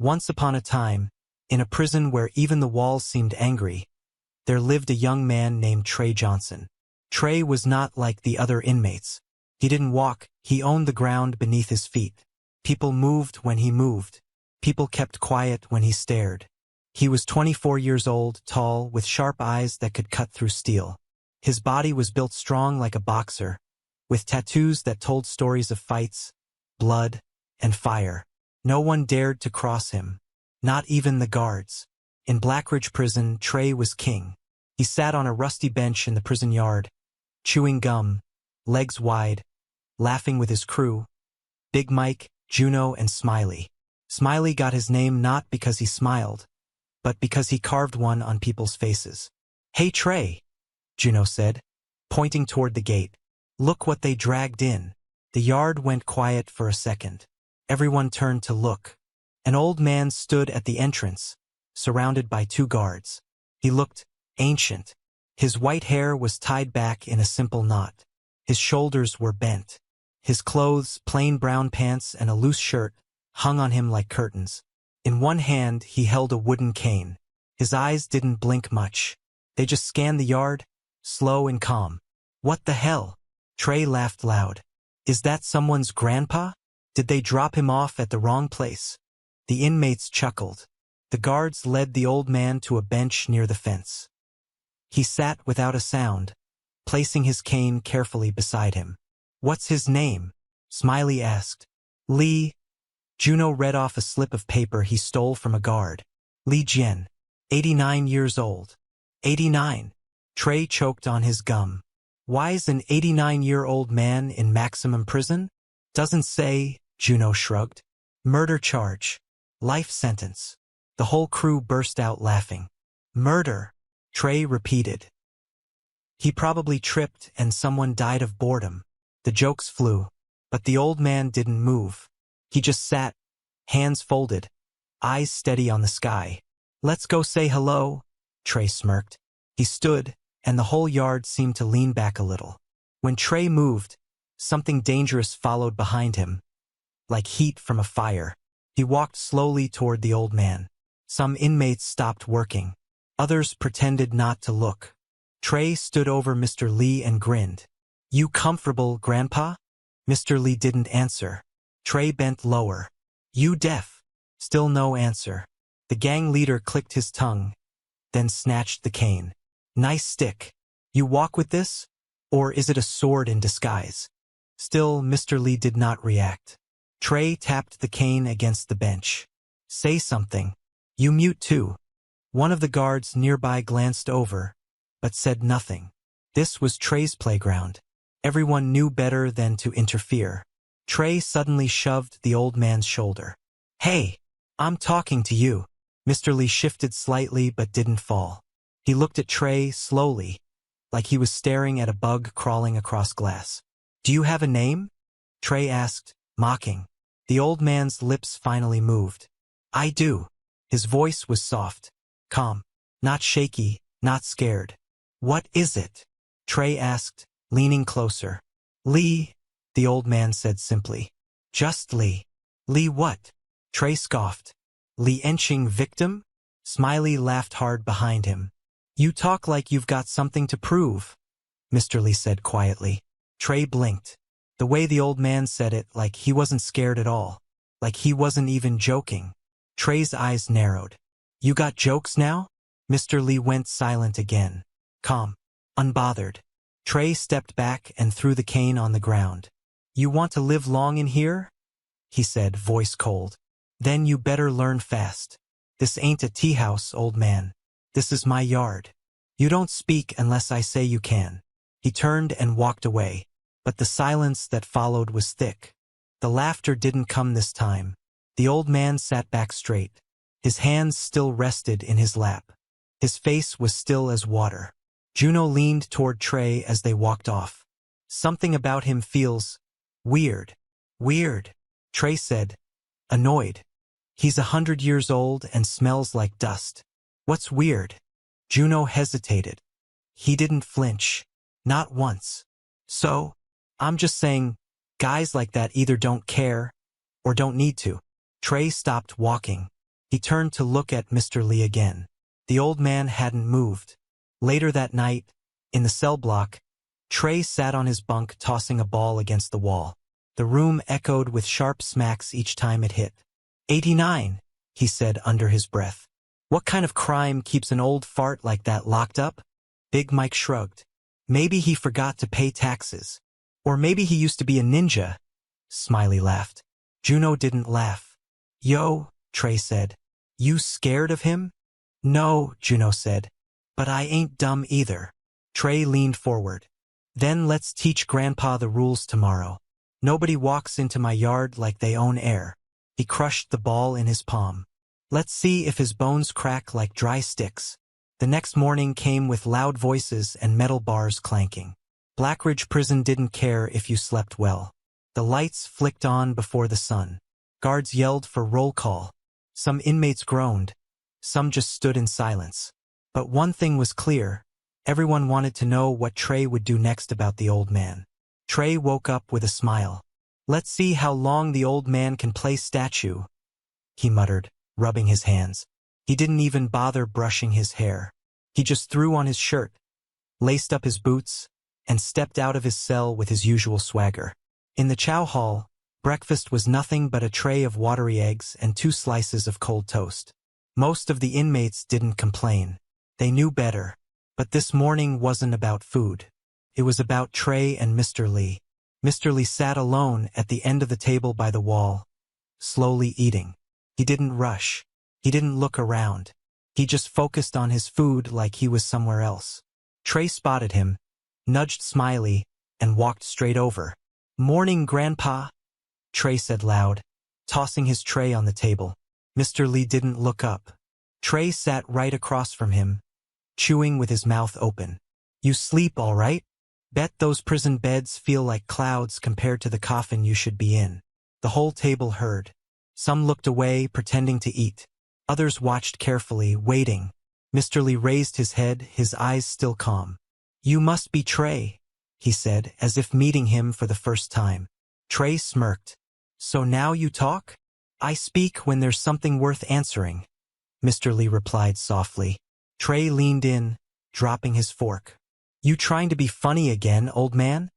Once upon a time, in a prison where even the walls seemed angry, there lived a young man named Trey Johnson. Trey was not like the other inmates. He didn't walk, he owned the ground beneath his feet. People moved when he moved. People kept quiet when he stared. He was 24 years old, tall, with sharp eyes that could cut through steel. His body was built strong like a boxer, with tattoos that told stories of fights, blood, and fire. No one dared to cross him, not even the guards. In Blackridge Prison, Trey was king. He sat on a rusty bench in the prison yard, chewing gum, legs wide, laughing with his crew, Big Mike, Juno, and Smiley. Smiley got his name not because he smiled, but because he carved one on people's faces. "Hey Trey," Juno said, pointing toward the gate. "Look what they dragged in." The yard went quiet for a second. Everyone turned to look. An old man stood at the entrance, surrounded by 2 guards. He looked ancient. His white hair was tied back in a simple knot. His shoulders were bent. His clothes, plain brown pants and a loose shirt, hung on him like curtains. In one hand, he held a wooden cane. His eyes didn't blink much. They just scanned the yard, slow and calm. "What the hell?" Trey laughed loud. "Is that someone's grandpa? Did they drop him off at the wrong place?" The inmates chuckled. The guards led the old man to a bench near the fence. He sat without a sound, placing his cane carefully beside him. "What's his name?" Smiley asked. "Lee." Juno read off a slip of paper he stole from a guard. "Lee Jien, 89 years old." 89. Trey choked on his gum. "Why's an 89-year-old man in maximum prison?" "Doesn't say," Juno shrugged. "Murder charge. Life sentence." The whole crew burst out laughing. "Murder," Trey repeated. "He probably tripped and someone died of boredom." The jokes flew, but the old man didn't move. He just sat, hands folded, eyes steady on the sky. "Let's go say hello," Trey smirked. He stood, and the whole yard seemed to lean back a little. When Trey moved, something dangerous followed behind him, like heat from a fire. He walked slowly toward the old man. Some inmates stopped working. Others pretended not to look. Trey stood over Mr. Lee and grinned. "You comfortable, Grandpa?" Mr. Lee didn't answer. Trey bent lower. "You deaf?" Still no answer. The gang leader clicked his tongue, then snatched the cane. "Nice stick. You walk with this? Or is it a sword in disguise?" Still, Mr. Lee did not react. Trey tapped the cane against the bench. "Say something. You mute too." One of the guards nearby glanced over, but said nothing. This was Trey's playground. Everyone knew better than to interfere. Trey suddenly shoved the old man's shoulder. "Hey, I'm talking to you." Mr. Lee shifted slightly but didn't fall. He looked at Trey slowly, like he was staring at a bug crawling across glass. "Do you have a name?" Trey asked, mocking. The old man's lips finally moved. "I do." His voice was soft, calm, not shaky, not scared. "What is it?" Trey asked, leaning closer. "Lee," the old man said simply. "Just Lee." "Lee what?" Trey scoffed. "Lee Enching victim?" Smiley laughed hard behind him. "You talk like you've got something to prove," Mr. Lee said quietly. Trey blinked. The way the old man said it, like he wasn't scared at all. Like he wasn't even joking. Trey's eyes narrowed. "You got jokes now?" Mr. Lee went silent again. Calm. Unbothered. Trey stepped back and threw the cane on the ground. "You want to live long in here?" he said, voice cold. "Then you better learn fast. This ain't a tea house, old man. This is my yard. You don't speak unless I say you can." He turned and walked away, but the silence that followed was thick. The laughter didn't come this time. The old man sat back straight. His hands still rested in his lap. His face was still as water. Juno leaned toward Trey as they walked off. "Something about him feels weird." "Weird," Trey said, annoyed. "He's 100 years old and smells like dust." "What's weird?" Juno hesitated. He didn't flinch. Not once. "So, I'm just saying, guys like that either don't care or don't need to." Trey stopped walking. He turned to look at Mr. Lee again. The old man hadn't moved. Later that night, in the cell block, Trey sat on his bunk tossing a ball against the wall. The room echoed with sharp smacks each time it hit. 89, he said under his breath. What kind of crime keeps an old fart like that locked up? Big Mike shrugged. Maybe he forgot to pay taxes. Or maybe he used to be a ninja. Smiley laughed. Juno didn't laugh. Yo, Trey said. You scared of him? No, Juno said. But I ain't dumb either. Trey leaned forward. Then let's teach Grandpa the rules tomorrow. Nobody walks into my yard like they own air. He crushed the ball in his palm. Let's see if his bones crack like dry sticks. The next morning came with loud voices and metal bars clanking. Blackridge Prison didn't care if you slept well. The lights flicked on before the sun. Guards yelled for roll call. Some inmates groaned. Some just stood in silence. But one thing was clear. Everyone wanted to know what Trey would do next about the old man. Trey woke up with a smile. Let's see how long the old man can play statue, he muttered, rubbing his hands. He didn't even bother brushing his hair. He just threw on his shirt, laced up his boots, and stepped out of his cell with his usual swagger. In the chow hall, breakfast was nothing but a tray of watery eggs and 2 slices of cold toast. Most of the inmates didn't complain. They knew better. But this morning wasn't about food. It was about Trey and Mr. Lee. Mr. Lee sat alone at the end of the table by the wall, slowly eating. He didn't rush. He didn't look around. He just focused on his food like he was somewhere else. Trey spotted him, nudged Smiley, and walked straight over. Morning, Grandpa, Trey said loud, tossing his tray on the table. Mr. Lee didn't look up. Trey sat right across from him, chewing with his mouth open. You sleep all right? Bet those prison beds feel like clouds compared to the coffin you should be in. The whole table heard. Some looked away, pretending to eat. Others watched carefully, waiting. Mr. Lee raised his head, his eyes still calm. You must be Trey, he said, as if meeting him for the first time. Trey smirked. So now you talk? I speak when there's something worth answering, Mr. Lee replied softly. Trey leaned in, dropping his fork. You trying to be funny again, old man?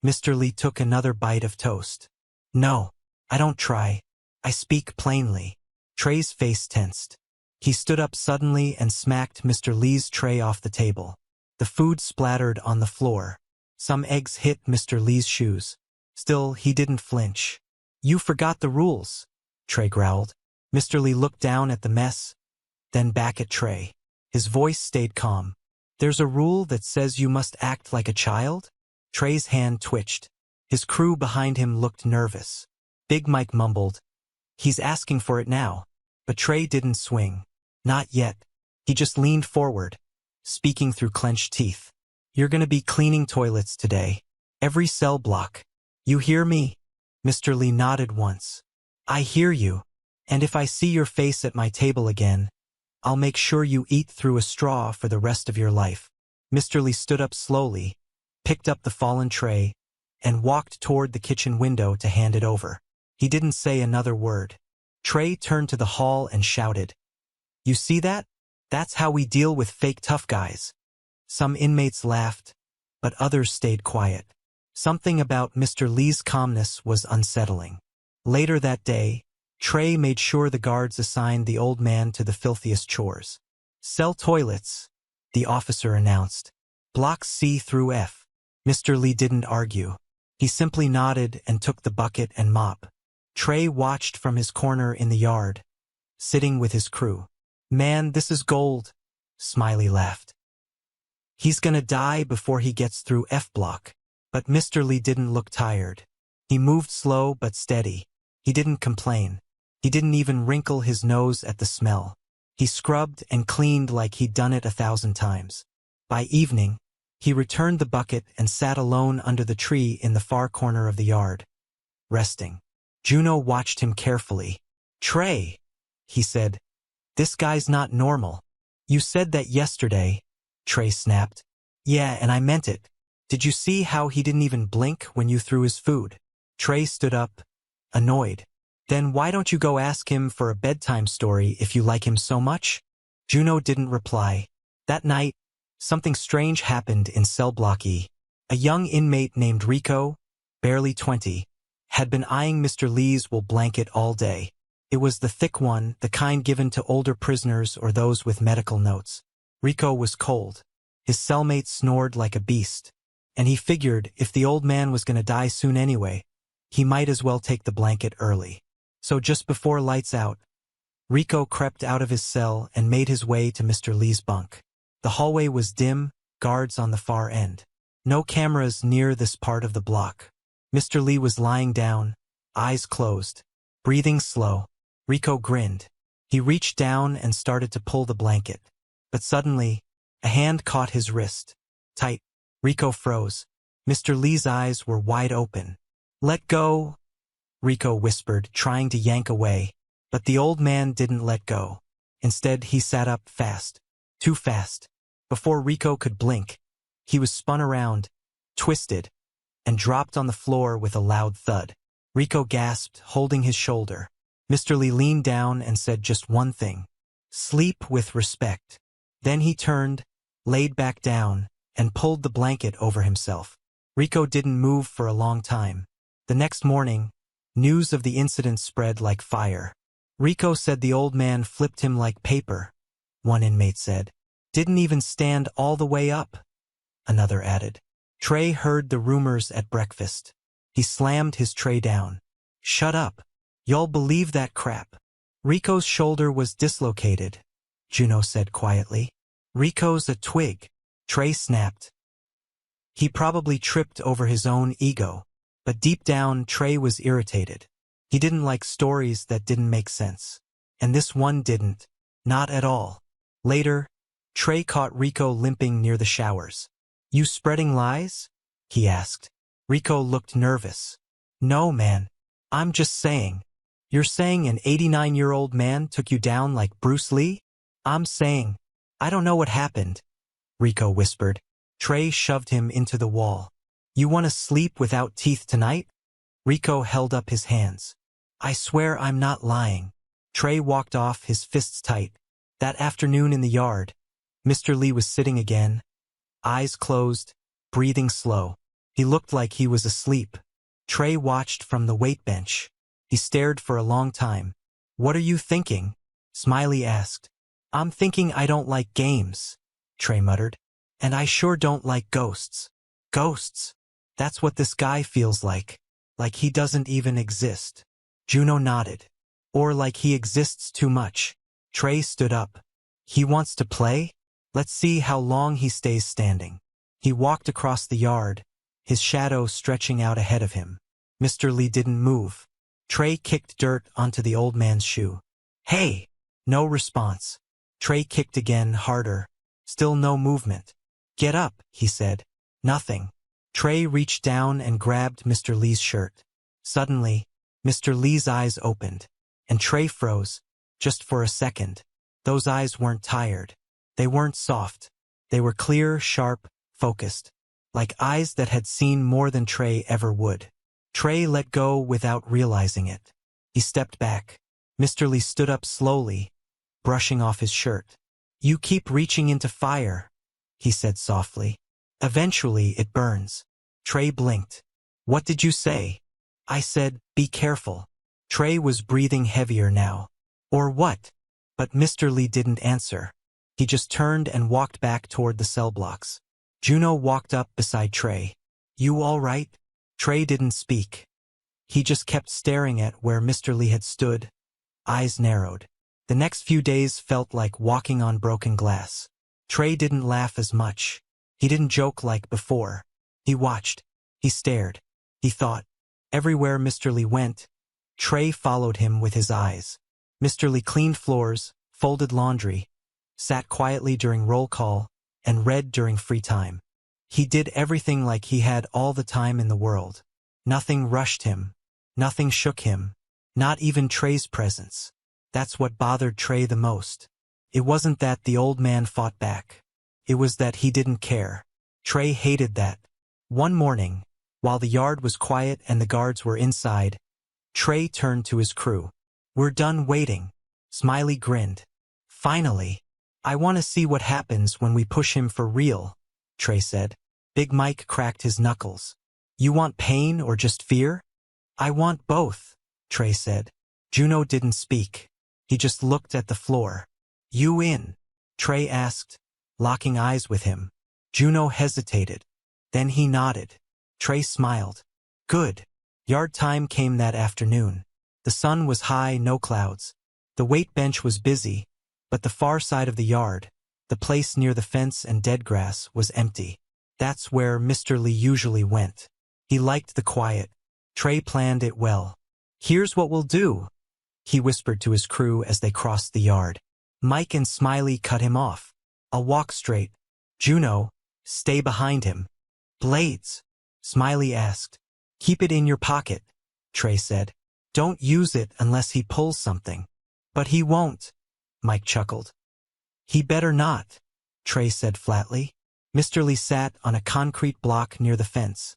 Mr. Lee took another bite of toast. No, I don't try. I speak plainly. Trey's face tensed. He stood up suddenly and smacked Mr. Lee's tray off the table. The food splattered on the floor. Some eggs hit Mr. Lee's shoes. Still, he didn't flinch. You forgot the rules, Trey growled. Mr. Lee looked down at the mess, then back at Trey. His voice stayed calm. There's a rule that says you must act like a child? Trey's hand twitched. His crew behind him looked nervous. Big Mike mumbled, He's asking for it now. But Trey didn't swing. Not yet. He just leaned forward, speaking through clenched teeth. You're gonna be cleaning toilets today. Every cell block. You hear me? Mr. Lee nodded once. I hear you. And if I see your face at my table again, I'll make sure you eat through a straw for the rest of your life. Mr. Lee stood up slowly, picked up the fallen tray, and walked toward the kitchen window to hand it over. He didn't say another word. Trey turned to the hall and shouted, You see that? That's how we deal with fake tough guys. Some inmates laughed, but others stayed quiet. Something about Mr. Lee's calmness was unsettling. Later that day, Trey made sure the guards assigned the old man to the filthiest chores. Cell toilets, the officer announced. Blocks C through F. Mr. Lee didn't argue. He simply nodded and took the bucket and mop. Trey watched from his corner in the yard, sitting with his crew. Man, this is gold, Smiley laughed. He's gonna die before he gets through F block. But Mr. Lee didn't look tired. He moved slow but steady. He didn't complain. He didn't even wrinkle his nose at the smell. He scrubbed and cleaned like he'd done it 1,000 times. By evening, he returned the bucket and sat alone under the tree in the far corner of the yard, resting. Juno watched him carefully. Trey, he said, this guy's not normal. You said that yesterday, Trey snapped. Yeah, and I meant it. Did you see how he didn't even blink when you threw his food? Trey stood up, annoyed. Then why don't you go ask him for a bedtime story if you like him so much? Juno didn't reply. That night, something strange happened in cell block E. A young inmate named Rico, barely 20, had been eyeing Mr. Lee's wool blanket all day. It was the thick one, the kind given to older prisoners or those with medical notes. Rico was cold. His cellmate snored like a beast. And he figured if the old man was going to die soon anyway, he might as well take the blanket early. So just before lights out, Rico crept out of his cell and made his way to Mr. Lee's bunk. The hallway was dim, guards on the far end. No cameras near this part of the block. Mr. Lee was lying down, eyes closed, breathing slow. Rico grinned. He reached down and started to pull the blanket. But suddenly, a hand caught his wrist. Tight. Rico froze. Mr. Lee's eyes were wide open. "Let go," Rico whispered, trying to yank away. But the old man didn't let go. Instead, he sat up fast. Too fast. Before Rico could blink, he was spun around, twisted, and dropped on the floor with a loud thud. Rico gasped, holding his shoulder. Mr. Lee leaned down and said just one thing. "Sleep with respect." Then he turned, laid back down, and pulled the blanket over himself. Rico didn't move for a long time. The next morning, news of the incident spread like fire. Rico said the old man flipped him like paper, one inmate said. "Didn't even stand all the way up," another added. Trey heard the rumors at breakfast. He slammed his tray down. "Shut up. Y'all believe that crap." Rico's shoulder was dislocated, Juno said quietly. "Rico's a twig," Trey snapped. He probably tripped over his own ego, but deep down Trey was irritated. He didn't like stories that didn't make sense. And this one didn't. Not at all. Later, Trey caught Rico limping near the showers. "You spreading lies?" he asked. Rico looked nervous. "No, man. I'm just saying. You're saying an 89-year-old man took you down like Bruce Lee?" "I'm saying, I don't know what happened," Rico whispered. Trey shoved him into the wall. "You want to sleep without teeth tonight?" Rico held up his hands. "I swear I'm not lying." Trey walked off, his fists tight. That afternoon in the yard, Mr. Lee was sitting again, eyes closed, breathing slow. He looked like he was asleep. Trey watched from the weight bench. He stared for a long time. "What are you thinking?" Smiley asked. "I'm thinking I don't like games," Trey muttered. "And I sure don't like ghosts." "Ghosts? That's what this guy feels like. Like he doesn't even exist." Juno nodded. "Or like he exists too much." Trey stood up. "He wants to play? Let's see how long he stays standing." He walked across the yard, his shadow stretching out ahead of him. Mr. Lee didn't move. Trey kicked dirt onto the old man's shoe. "Hey!" No response. Trey kicked again, harder. Still no movement. "Get up," he said. Nothing. Trey reached down and grabbed Mr. Lee's shirt. Suddenly, Mr. Lee's eyes opened, and Trey froze, just for a second. Those eyes weren't tired. They weren't soft. They were clear, sharp, focused, like eyes that had seen more than Trey ever would. Trey let go without realizing it. He stepped back. Mr. Lee stood up slowly, brushing off his shirt. "You keep reaching into fire," he said softly. "Eventually it burns." Trey blinked. "What did you say?" "I said, be careful." Trey was breathing heavier now. "Or what?" But Mr. Lee didn't answer. He just turned and walked back toward the cell blocks. Juno walked up beside Trey. "You all right?" Trey didn't speak. He just kept staring at where Mr. Lee had stood, eyes narrowed. The next few days felt like walking on broken glass. Trey didn't laugh as much. He didn't joke like before. He watched. He stared. He thought. Everywhere Mr. Lee went, Trey followed him with his eyes. Mr. Lee cleaned floors, folded laundry, sat quietly during roll call, and read during free time. He did everything like he had all the time in the world. Nothing rushed him. Nothing shook him. Not even Trey's presence. That's what bothered Trey the most. It wasn't that the old man fought back. It was that he didn't care. Trey hated that. One morning, while the yard was quiet and the guards were inside, Trey turned to his crew. "We're done waiting." Smiley grinned. "Finally. I want to see what happens when we push him for real," Trey said. Big Mike cracked his knuckles. "You want pain or just fear?" "I want both," Trey said. Juno didn't speak. He just looked at the floor. "You in?" Trey asked, locking eyes with him. Juno hesitated. Then he nodded. Trey smiled. "Good." Yard time came that afternoon. The sun was high, no clouds. The weight bench was busy, but the far side of the yard, the place near the fence and dead grass, was empty. That's where Mr. Lee usually went. He liked the quiet. Trey planned it well. "Here's what we'll do," he whispered to his crew as they crossed the yard. Mike and Smiley cut him off. "I'll walk straight. Juno, stay behind him." "Blades?" Smiley asked. "Keep it in your pocket," Trey said. "Don't use it unless he pulls something." "But he won't," Mike chuckled. "He better not," Trey said flatly. Mr. Lee sat on a concrete block near the fence,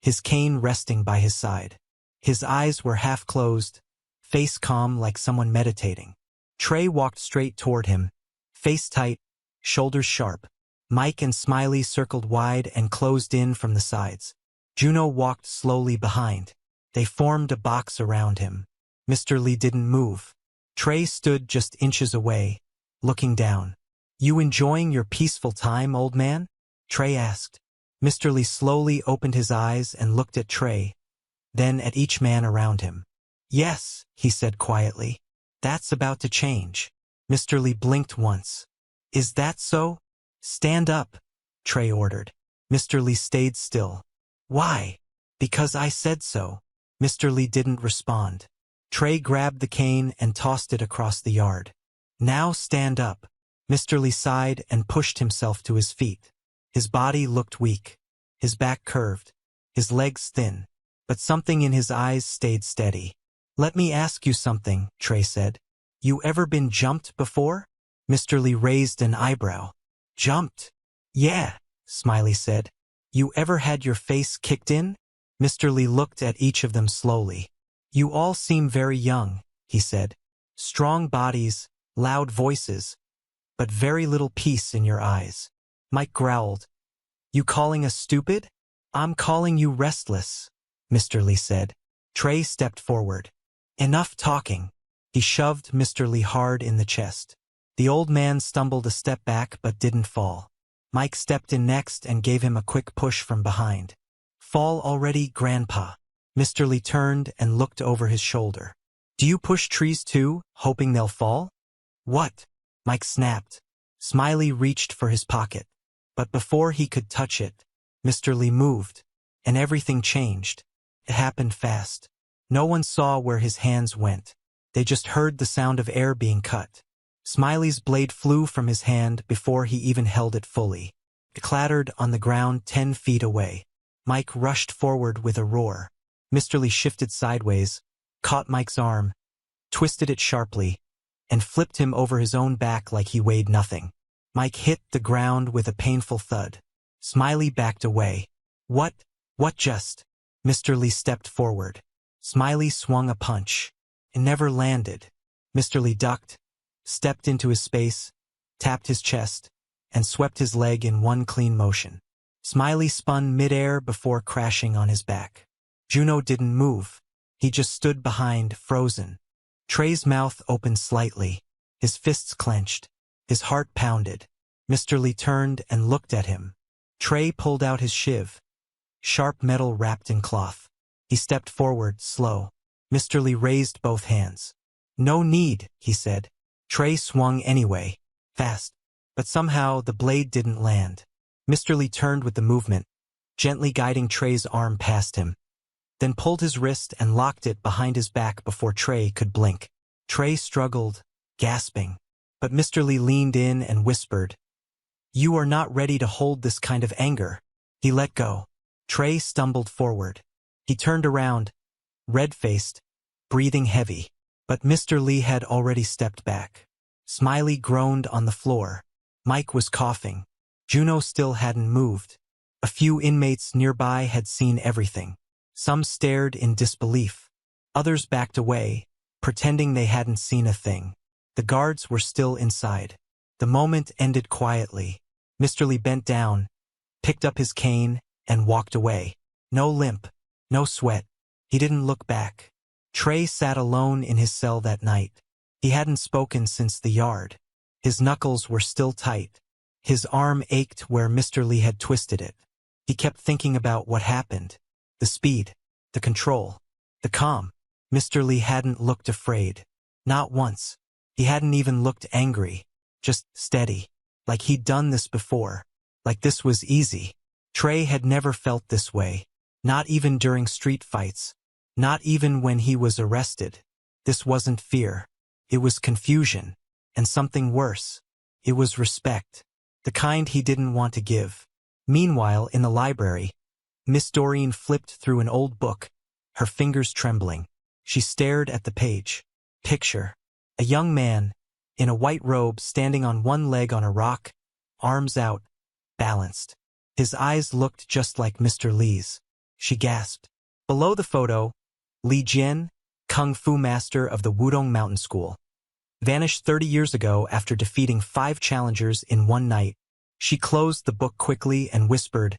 his cane resting by his side. His eyes were half closed, face calm like someone meditating. Trey walked straight toward him, face tight, shoulders sharp. Mike and Smiley circled wide and closed in from the sides. Juno walked slowly behind. They formed a box around him. Mr. Lee didn't move. Trey stood just inches away, looking down. "You enjoying your peaceful time, old man?" Trey asked. Mr. Lee slowly opened his eyes and looked at Trey, then at each man around him. "Yes," he said quietly. "That's about to change." Mr. Lee blinked once. "Is that so?" "Stand up," Trey ordered. Mr. Lee stayed still. "Why?" "Because I said so." Mr. Lee didn't respond. Trey grabbed the cane and tossed it across the yard. "Now stand up." Mr. Lee sighed and pushed himself to his feet. His body looked weak, his back curved, his legs thin, but something in his eyes stayed steady. "Let me ask you something," Trey said. "You ever been jumped before?" Mr. Lee raised an eyebrow. "Jumped?" "Yeah," Smiley said. "You ever had your face kicked in?" Mr. Lee looked at each of them slowly. "You all seem very young," he said. "Strong bodies, loud voices, but very little peace in your eyes." Mike growled. "You calling us stupid?" "I'm calling you restless," Mr. Lee said. Trey stepped forward. "Enough talking." He shoved Mr. Lee hard in the chest. The old man stumbled a step back but didn't fall. Mike stepped in next and gave him a quick push from behind. "Fall already, Grandpa." Mr. Lee turned and looked over his shoulder. "Do you push trees too, hoping they'll fall?" "What?" Mike snapped. Smiley reached for his pocket. But before he could touch it, Mr. Lee moved, and everything changed. It happened fast. No one saw where his hands went. They just heard the sound of air being cut. Smiley's blade flew from his hand before he even held it fully. It clattered on the ground 10 feet away. Mike rushed forward with a roar. Mr. Lee shifted sideways, caught Mike's arm, twisted it sharply, and flipped him over his own back like he weighed nothing. Mike hit the ground with a painful thud. Smiley backed away. What just?" Mr. Lee stepped forward. Smiley swung a punch. It never landed. Mr. Lee ducked, stepped into his space, tapped his chest, and swept his leg in one clean motion. Smiley spun midair before crashing on his back. Juno didn't move. He just stood behind, frozen. Trey's mouth opened slightly, his fists clenched. His heart pounded. Mr. Lee turned and looked at him. Trey pulled out his shiv, sharp metal wrapped in cloth. He stepped forward, slow. Mr. Lee raised both hands. "No need," he said. Trey swung anyway, fast, but somehow the blade didn't land. Mr. Lee turned with the movement, gently guiding Trey's arm past him, then pulled his wrist and locked it behind his back before Trey could blink. Trey struggled, gasping. But Mr. Lee leaned in and whispered, "You are not ready to hold this kind of anger." He let go. Trey stumbled forward. He turned around, red-faced, breathing heavy. But Mr. Lee had already stepped back. Smiley groaned on the floor. Mike was coughing. Juno still hadn't moved. A few inmates nearby had seen everything. Some stared in disbelief. Others backed away, pretending they hadn't seen a thing. The guards were still inside. The moment ended quietly. Mr. Lee bent down, picked up his cane, and walked away. No limp, no sweat. He didn't look back. Trey sat alone in his cell that night. He hadn't spoken since the yard. His knuckles were still tight. His arm ached where Mr. Lee had twisted it. He kept thinking about what happened. The speed, the control, the calm. Mr. Lee hadn't looked afraid. Not once. He hadn't even looked angry. Just steady. Like he'd done this before. Like this was easy. Trey had never felt this way. Not even during street fights. Not even when he was arrested. This wasn't fear. It was confusion. And something worse. It was respect. The kind he didn't want to give. Meanwhile, in the library, Miss Doreen flipped through an old book, her fingers trembling. She stared at the page. Picture. A young man, in a white robe, standing on one leg on a rock, arms out, balanced. His eyes looked just like Mr. Lee's. She gasped. Below the photo, Li Jian, Kung Fu master of the Wudong Mountain School. Vanished 30 years ago after defeating 5 challengers in one night. She closed the book quickly and whispered,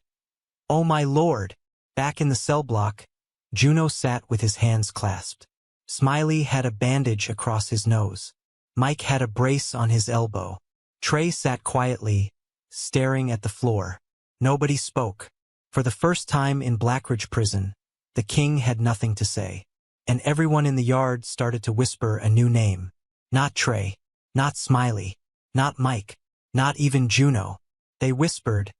"Oh my lord!" Back in the cell block, Juno sat with his hands clasped. Smiley had a bandage across his nose. Mike had a brace on his elbow. Trey sat quietly, staring at the floor. Nobody spoke. For the first time in Blackridge prison, the king had nothing to say. And everyone in the yard started to whisper a new name. Not Trey, not Smiley, not Mike, not even Juno. They whispered,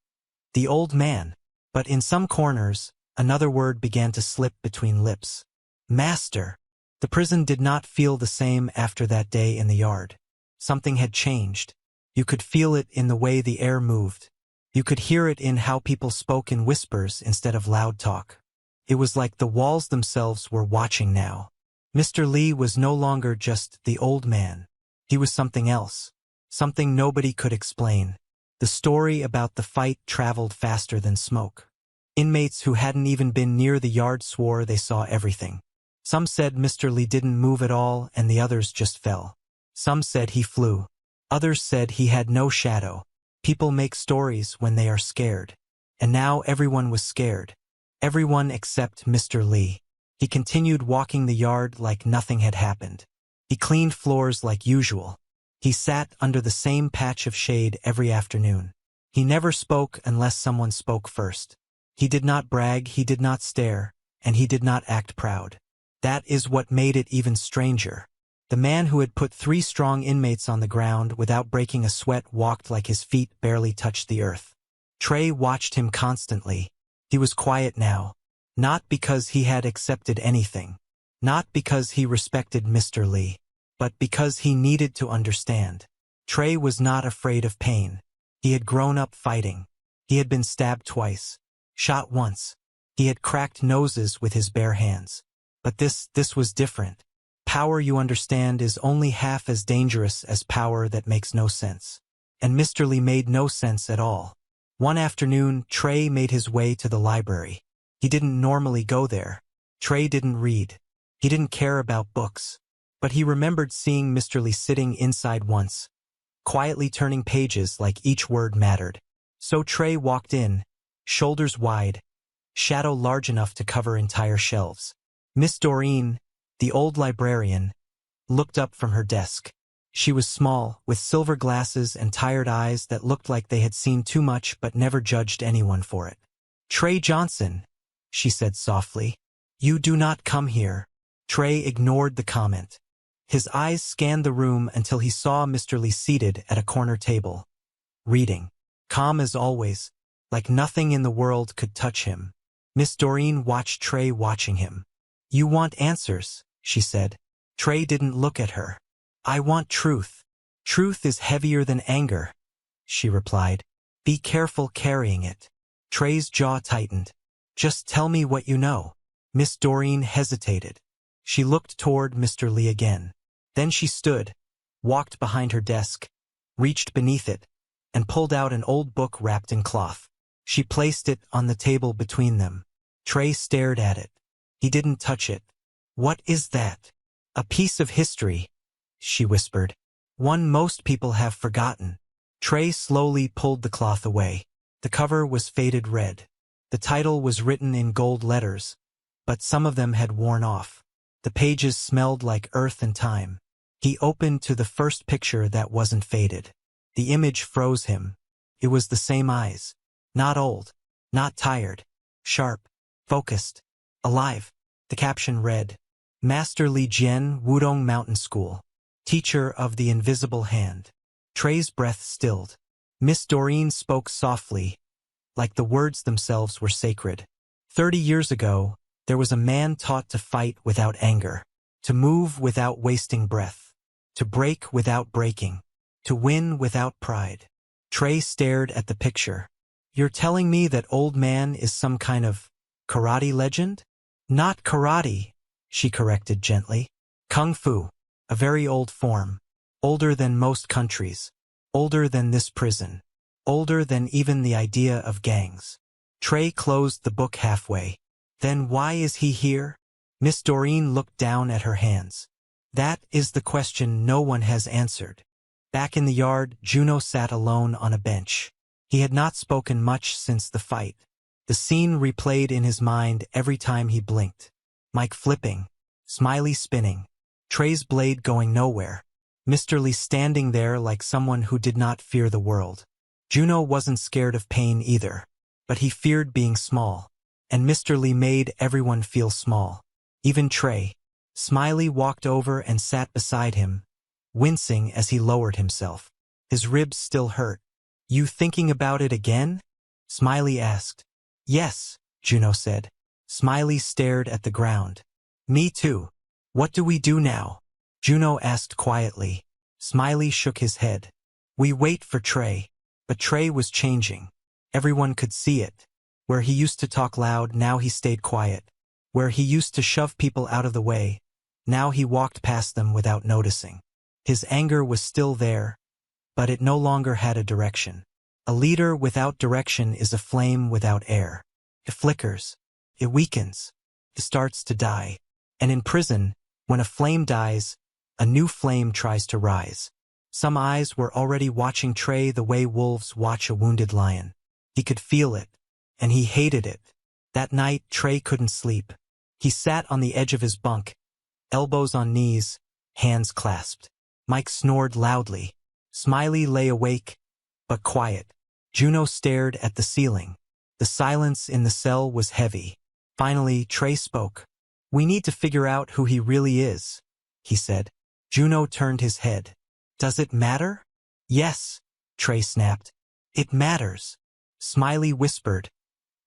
"The old man." But in some corners, another word began to slip between lips. Master. The prison did not feel the same after that day in the yard. Something had changed. You could feel it in the way the air moved. You could hear it in how people spoke in whispers instead of loud talk. It was like the walls themselves were watching now. Mr. Lee was no longer just the old man. He was something else. Something nobody could explain. The story about the fight traveled faster than smoke. Inmates who hadn't even been near the yard swore they saw everything. Some said Mr. Lee didn't move at all and the others just fell. Some said he flew. Others said he had no shadow. People make stories when they are scared. And now everyone was scared. Everyone except Mr. Lee. He continued walking the yard like nothing had happened. He cleaned floors like usual. He sat under the same patch of shade every afternoon. He never spoke unless someone spoke first. He did not brag, he did not stare, and he did not act proud. That is what made it even stranger. The man who had put 3 strong inmates on the ground without breaking a sweat walked like his feet barely touched the earth. Trey watched him constantly. He was quiet now. Not because he had accepted anything. Not because he respected Mr. Lee. But because he needed to understand. Trey was not afraid of pain. He had grown up fighting. He had been stabbed twice. Shot once. He had cracked noses with his bare hands. But this was different. Power you understand is only half as dangerous as power that makes no sense. And Mr. Lee made no sense at all. One afternoon, Trey made his way to the library. He didn't normally go there. Trey didn't read. He didn't care about books. But he remembered seeing Mr. Lee sitting inside once, quietly turning pages like each word mattered. So Trey walked in, shoulders wide, shadow large enough to cover entire shelves. Miss Doreen, the old librarian, looked up from her desk. She was small, with silver glasses and tired eyes that looked like they had seen too much but never judged anyone for it. "Trey Johnson," she said softly. "You do not come here." Trey ignored the comment. His eyes scanned the room until he saw Mr. Lee seated at a corner table, reading, calm as always, like nothing in the world could touch him. Miss Doreen watched Trey watching him. "You want answers," she said. Trey didn't look at her. "I want truth. Truth is heavier than anger," she replied. "Be careful carrying it." Trey's jaw tightened. "Just tell me what you know." Miss Doreen hesitated. She looked toward Mr. Lee again. Then she stood, walked behind her desk, reached beneath it, and pulled out an old book wrapped in cloth. She placed it on the table between them. Trey stared at it. He didn't touch it. What is that? A piece of history, she whispered. One most people have forgotten. Trey slowly pulled the cloth away. The cover was faded red. The title was written in gold letters, but some of them had worn off. The pages smelled like earth and time. He opened to the first picture that wasn't faded. The image froze him. It was the same eyes. Not old, not tired, sharp, focused, alive. The caption read, Master Li Jian, Wudong Mountain School, Teacher of the Invisible Hand. Trey's breath stilled. Miss Doreen spoke softly, like the words themselves were sacred. 30 years ago, there was a man taught to fight without anger, to move without wasting breath, to break without breaking, to win without pride. Trey stared at the picture. You're telling me that old man is some kind of karate legend? Not karate, she corrected gently. Kung Fu, a very old form, older than most countries, older than this prison, older than even the idea of gangs. Trey closed the book halfway. Then why is he here? Miss Doreen looked down at her hands. That is the question no one has answered. Back in the yard, Juno sat alone on a bench. He had not spoken much since the fight. The scene replayed in his mind every time he blinked. Mike flipping, Smiley spinning, Trey's blade going nowhere, Mr. Lee standing there like someone who did not fear the world. Juno wasn't scared of pain either, but he feared being small, and Mr. Lee made everyone feel small, even Trey. Smiley walked over and sat beside him, wincing as he lowered himself. His ribs still hurt. You thinking about it again? Smiley asked. Yes, Juno said. Smiley stared at the ground. Me too. What do we do now? Juno asked quietly. Smiley shook his head. We wait for Trey. But Trey was changing. Everyone could see it. Where he used to talk loud, now he stayed quiet. Where he used to shove people out of the way, now he walked past them without noticing. His anger was still there, but it no longer had a direction. A leader without direction is a flame without air. It flickers. It weakens. It starts to die. And in prison, when a flame dies, a new flame tries to rise. Some eyes were already watching Trey the way wolves watch a wounded lion. He could feel it, and he hated it. That night, Trey couldn't sleep. He sat on the edge of his bunk, elbows on knees, hands clasped. Mike snored loudly. Smiley lay awake, but quiet. Juno stared at the ceiling. The silence in the cell was heavy. Finally, Trey spoke. We need to figure out who he really is, he said. Juno turned his head. Does it matter? Yes, Trey snapped. It matters. Smiley whispered.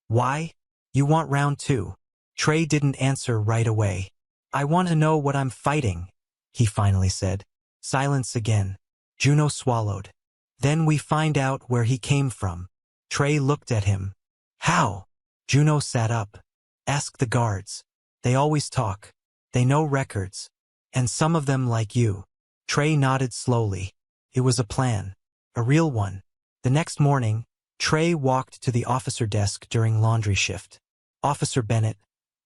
Why? You want round two? Trey didn't answer right away. I want to know what I'm fighting, he finally said. Silence again. Juno swallowed. Then we find out where he came from. Trey looked at him. How? Juno sat up. Ask the guards. They always talk. They know records. And some of them like you. Trey nodded slowly. It was a plan. A real one. The next morning, Trey walked to the officer desk during laundry shift. Officer Bennett,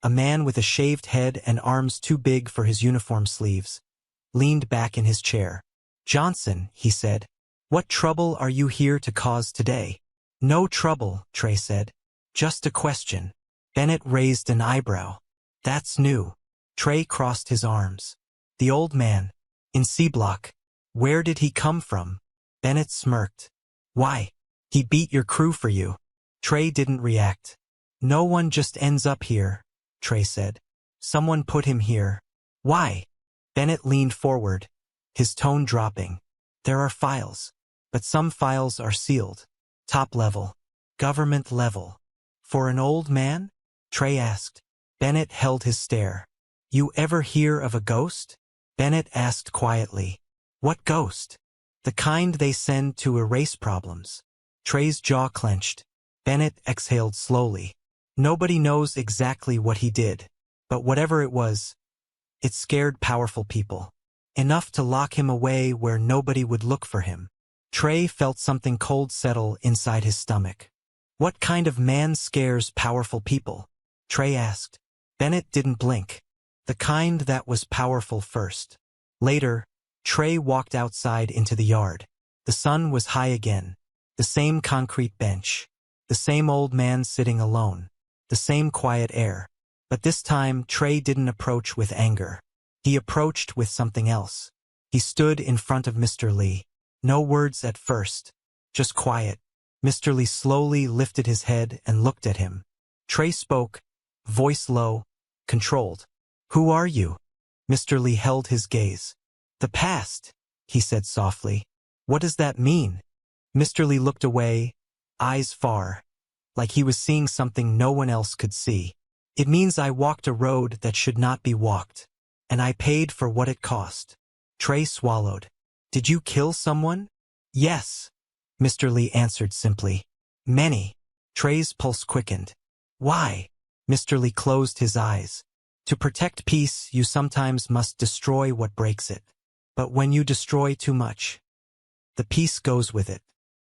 a man with a shaved head and arms too big for his uniform sleeves, leaned back in his chair. Johnson, he said, what trouble are you here to cause today? No trouble, Trey said. Just a question. Bennett raised an eyebrow. That's new. Trey crossed his arms. The old man. In C-Block. Where did he come from? Bennett smirked. Why? He beat your crew for you. Trey didn't react. No one just ends up here, Trey said. Someone put him here. Why? Bennett leaned forward, his tone dropping. There are files. But some files are sealed. Top level. Government level. For an old man? Trey asked. Bennett held his stare. You ever hear of a ghost? Bennett asked quietly. What ghost? The kind they send to erase problems. Trey's jaw clenched. Bennett exhaled slowly. Nobody knows exactly what he did, but whatever it was, it scared powerful people. Enough to lock him away where nobody would look for him. Trey felt something cold settle inside his stomach. What kind of man scares powerful people? Trey asked. Bennett didn't blink. The kind that was powerful first. Later, Trey walked outside into the yard. The sun was high again. The same concrete bench. The same old man sitting alone. The same quiet air. But this time, Trey didn't approach with anger. He approached with something else. He stood in front of Mr. Lee. No words at first. Just quiet. Mr. Lee slowly lifted his head and looked at him. Trey spoke, voice low, controlled. "Who are you?" Mr. Lee held his gaze. "The past," he said softly. "What does that mean?" Mr. Lee looked away, eyes far, like he was seeing something no one else could see. "It means I walked a road that should not be walked, and I paid for what it cost." Trey swallowed. "Did you kill someone?" "Yes," Mr. Lee answered simply. "Many." Trey's pulse quickened. "Why?" Mr. Lee closed his eyes. "To protect peace, you sometimes must destroy what breaks it. But when you destroy too much, the peace goes with it."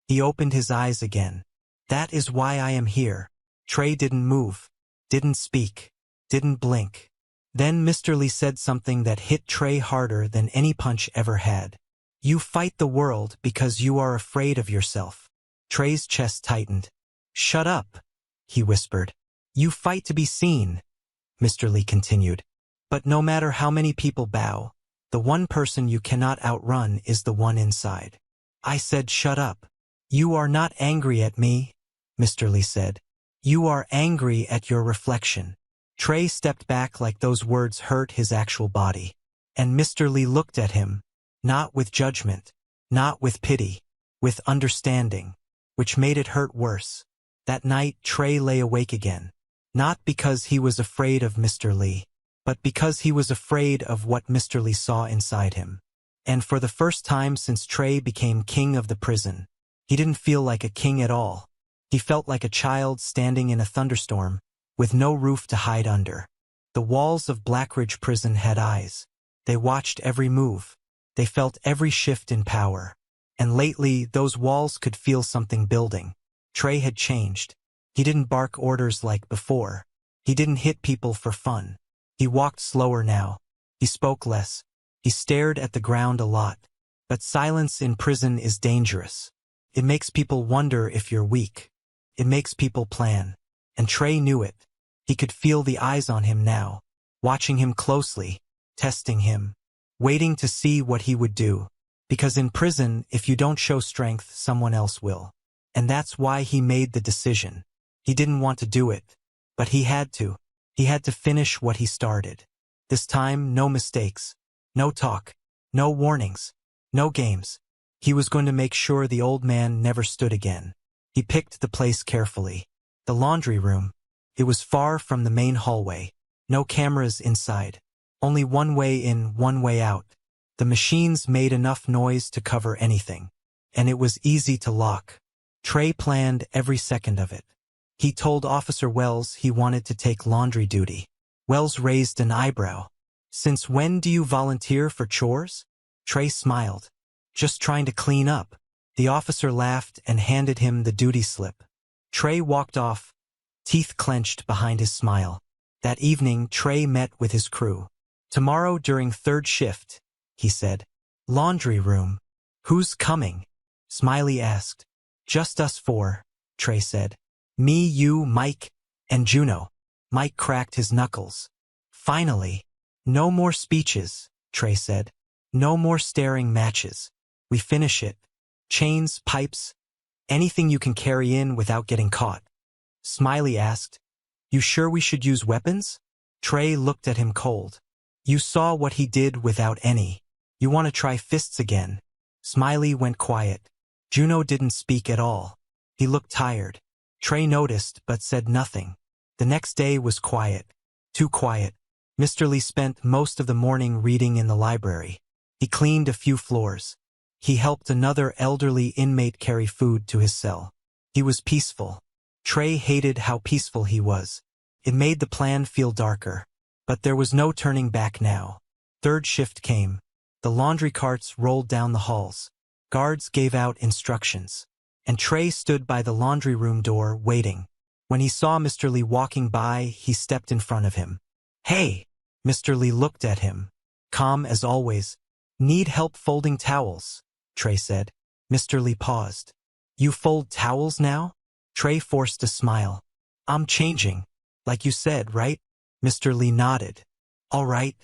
He opened his eyes again. "That is why I am here." Trey didn't move, didn't speak, didn't blink. Then Mr. Lee said something that hit Trey harder than any punch ever had. "You fight the world because you are afraid of yourself." Trey's chest tightened. "Shut up," he whispered. "You fight to be seen," Mr. Lee continued. "But no matter how many people bow, the one person you cannot outrun is the one inside." I said, "Shut up." "You are not angry at me," Mr. Lee said. "You are angry at your reflection." Trey stepped back like those words hurt his actual body. And Mr. Lee looked at him, not with judgment, not with pity, with understanding, which made it hurt worse. That night, Trey lay awake again. Not because he was afraid of Mr. Lee, but because he was afraid of what Mr. Lee saw inside him. And for the first time since Trey became king of the prison, he didn't feel like a king at all. He felt like a child standing in a thunderstorm, with no roof to hide under. The walls of Blackridge Prison had eyes. They watched every move. They felt every shift in power. And lately, those walls could feel something building. Trey had changed. He didn't bark orders like before. He didn't hit people for fun. He walked slower now. He spoke less. He stared at the ground a lot. But silence in prison is dangerous. It makes people wonder if you're weak. It makes people plan. And Trey knew it. He could feel the eyes on him now, watching him closely, testing him, waiting to see what he would do. Because in prison, if you don't show strength, someone else will. And that's why he made the decision. He didn't want to do it, but he had to. He had to finish what he started. This time, no mistakes, no talk, no warnings, no games. He was going to make sure the old man never stood again. He picked the place carefully. The laundry room. It was far from the main hallway. No cameras inside. Only one way in, one way out. The machines made enough noise to cover anything. And it was easy to lock. Trey planned every second of it. He told Officer Wells he wanted to take laundry duty. Wells raised an eyebrow. "Since when do you volunteer for chores?" Trey smiled. "Just trying to clean up." The officer laughed and handed him the duty slip. Trey walked off, teeth clenched behind his smile. That evening, Trey met with his crew. "Tomorrow during third shift," he said. "Laundry room. Who's coming?" Smiley asked. "Just us four," Trey said. "Me, you, Mike, and Juno." Mike cracked his knuckles. "Finally. No more speeches," Trey said. "No more staring matches. We finish it. Chains, pipes, anything you can carry in without getting caught." Smiley asked, "You sure we should use weapons?" Trey looked at him cold. "You saw what he did without any. You want to try fists again?" Smiley went quiet. Juno didn't speak at all. He looked tired. Trey noticed but said nothing. The next day was quiet. Too quiet. Mr. Lee spent most of the morning reading in the library. He cleaned a few floors. He helped another elderly inmate carry food to his cell. He was peaceful. Trey hated how peaceful he was. It made the plan feel darker. But there was no turning back now. Third shift came. The laundry carts rolled down the halls. Guards gave out instructions. And Trey stood by the laundry room door waiting. When he saw Mr. Lee walking by, he stepped in front of him. "Hey!" Mr. Lee looked at him, calm as always. Need help folding towels, Trey said. Mr. Lee paused. You fold towels now? Trey forced a smile. I'm changing, like you said, right? Mr. Lee nodded. All right.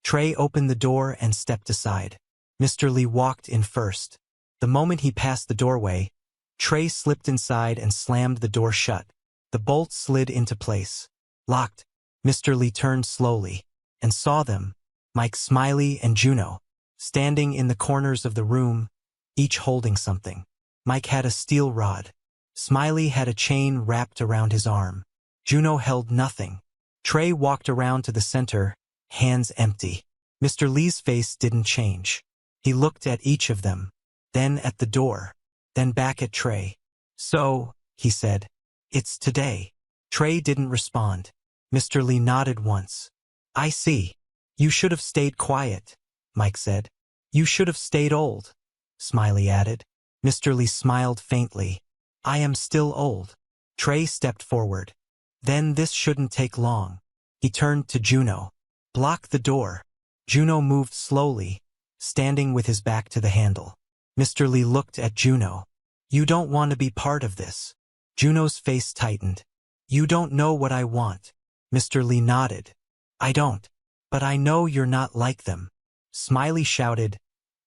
Trey opened the door and stepped aside. Mr. Lee walked in first. The moment he passed the doorway, Trey slipped inside and slammed the door shut. The bolt slid into place. Locked. Mr. Lee turned slowly and saw them, Mike, Smiley, and Juno, standing in the corners of the room, each holding something. Mike had a steel rod. Smiley had a chain wrapped around his arm. Juno held nothing. Trey walked around to the center, hands empty. Mr. Lee's face didn't change. He looked at each of them, then at the door, then back at Trey. So, he said, it's today. Trey didn't respond. Mr. Lee nodded once. I see. You should have stayed quiet, Mike said. You should have stayed old, Smiley added. Mr. Lee smiled faintly. I am still old. Trey stepped forward. Then this shouldn't take long. He turned to Juno. Block the door. Juno moved slowly, standing with his back to the handle. Mr. Lee looked at Juno. You don't want to be part of this. Juno's face tightened. You don't know what I want. Mr. Lee nodded. I don't. But I know you're not like them. Smiley shouted,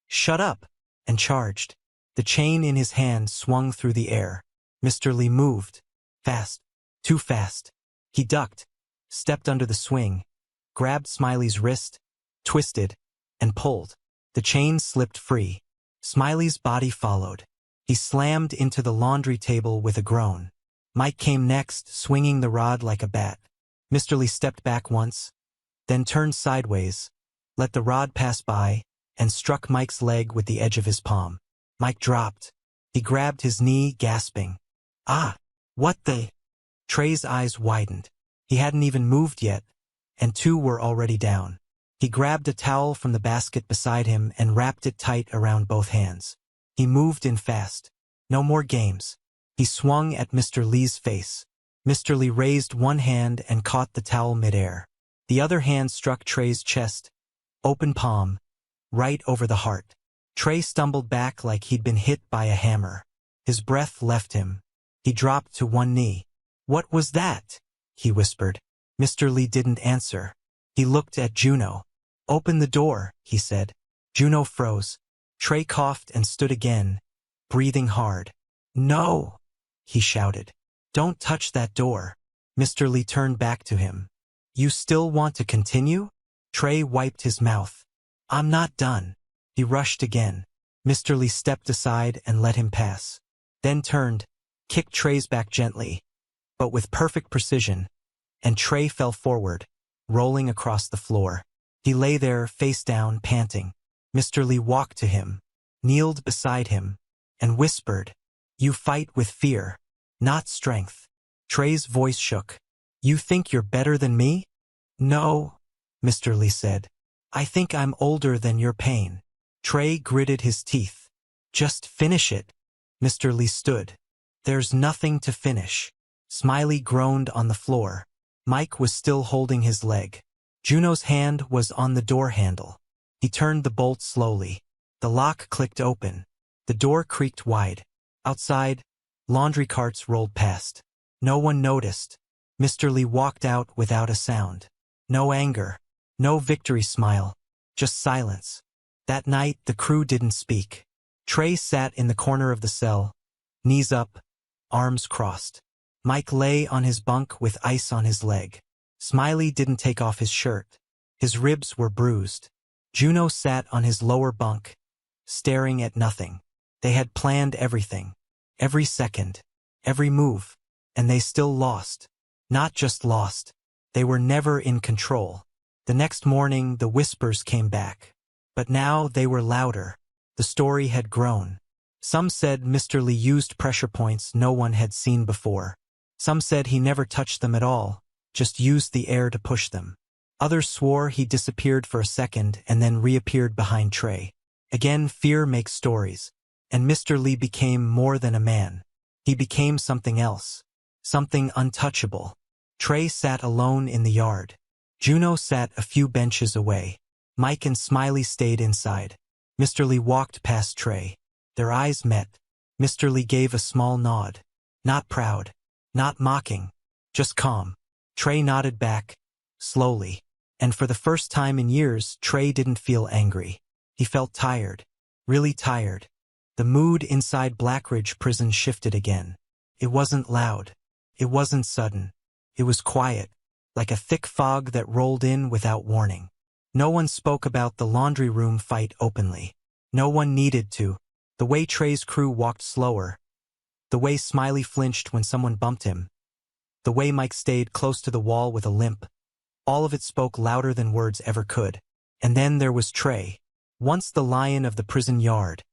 Shut up, and charged. The chain in his hand swung through the air. Mr. Lee moved. Fast. Too fast. He ducked, stepped under the swing, grabbed Smiley's wrist, twisted, and pulled. The chain slipped free. Smiley's body followed. He slammed into the laundry table with a groan. Mike came next, swinging the rod like a bat. Mr. Lee stepped back once, then turned sideways, let the rod pass by, and struck Mike's leg with the edge of his palm. Mike dropped. He grabbed his knee, gasping. Ah! What the? Trey's eyes widened. He hadn't even moved yet, and two were already down. He grabbed a towel from the basket beside him and wrapped it tight around both hands. He moved in fast. No more games. He swung at Mr. Lee's face. Mr. Lee raised one hand and caught the towel midair. The other hand struck Trey's chest, open palm, right over the heart. Trey stumbled back like he'd been hit by a hammer. His breath left him. He dropped to one knee. What was that? He whispered. Mr. Lee didn't answer. He looked at Juno. Open the door, he said. Juno froze. Trey coughed and stood again, breathing hard. No, he shouted. Don't touch that door. Mr. Lee turned back to him. You still want to continue? Trey wiped his mouth. I'm not done. He rushed again. Mr. Lee stepped aside and let him pass. Then turned, kicked Trey's back gently, but with perfect precision, and Trey fell forward, rolling across the floor. He lay there, face down, panting. Mr. Lee walked to him, kneeled beside him, and whispered, You fight with fear, not strength. Trey's voice shook. You think you're better than me? No, Mr. Lee said. I think I'm older than your pain. Trey gritted his teeth. Just finish it. Mr. Lee stood. There's nothing to finish. Smiley groaned on the floor. Mike was still holding his leg. Juno's hand was on the door handle. He turned the bolt slowly. The lock clicked open. The door creaked wide. Outside, laundry carts rolled past. No one noticed. Mr. Lee walked out without a sound. No anger. No victory smile. Just silence. That night, the crew didn't speak. Trey sat in the corner of the cell, knees up, arms crossed. Mike lay on his bunk with ice on his leg. Smiley didn't take off his shirt. His ribs were bruised. Juno sat on his lower bunk, staring at nothing. They had planned everything. Every second. Every move. And they still lost. Not just lost. They were never in control. The next morning, the whispers came back. But now they were louder. The story had grown. Some said Mr. Lee used pressure points no one had seen before. Some said he never touched them at all, just used the air to push them. Others swore he disappeared for a second and then reappeared behind Trey. Again, fear makes stories. And Mr. Lee became more than a man. He became something else. Something untouchable. Trey sat alone in the yard. Juno sat a few benches away. Mike and Smiley stayed inside. Mr. Lee walked past Trey. Their eyes met. Mr. Lee gave a small nod. Not proud. Not mocking. Just calm. Trey nodded back. Slowly. And for the first time in years, Trey didn't feel angry. He felt tired. Really tired. The mood inside Blackridge Prison shifted again. It wasn't loud. It wasn't sudden. It was quiet, like a thick fog that rolled in without warning. No one spoke about the laundry room fight openly. No one needed to. The way Trey's crew walked slower. The way Smiley flinched when someone bumped him. The way Mike stayed close to the wall with a limp. All of it spoke louder than words ever could. And then there was Trey, once the lion of the prison yard.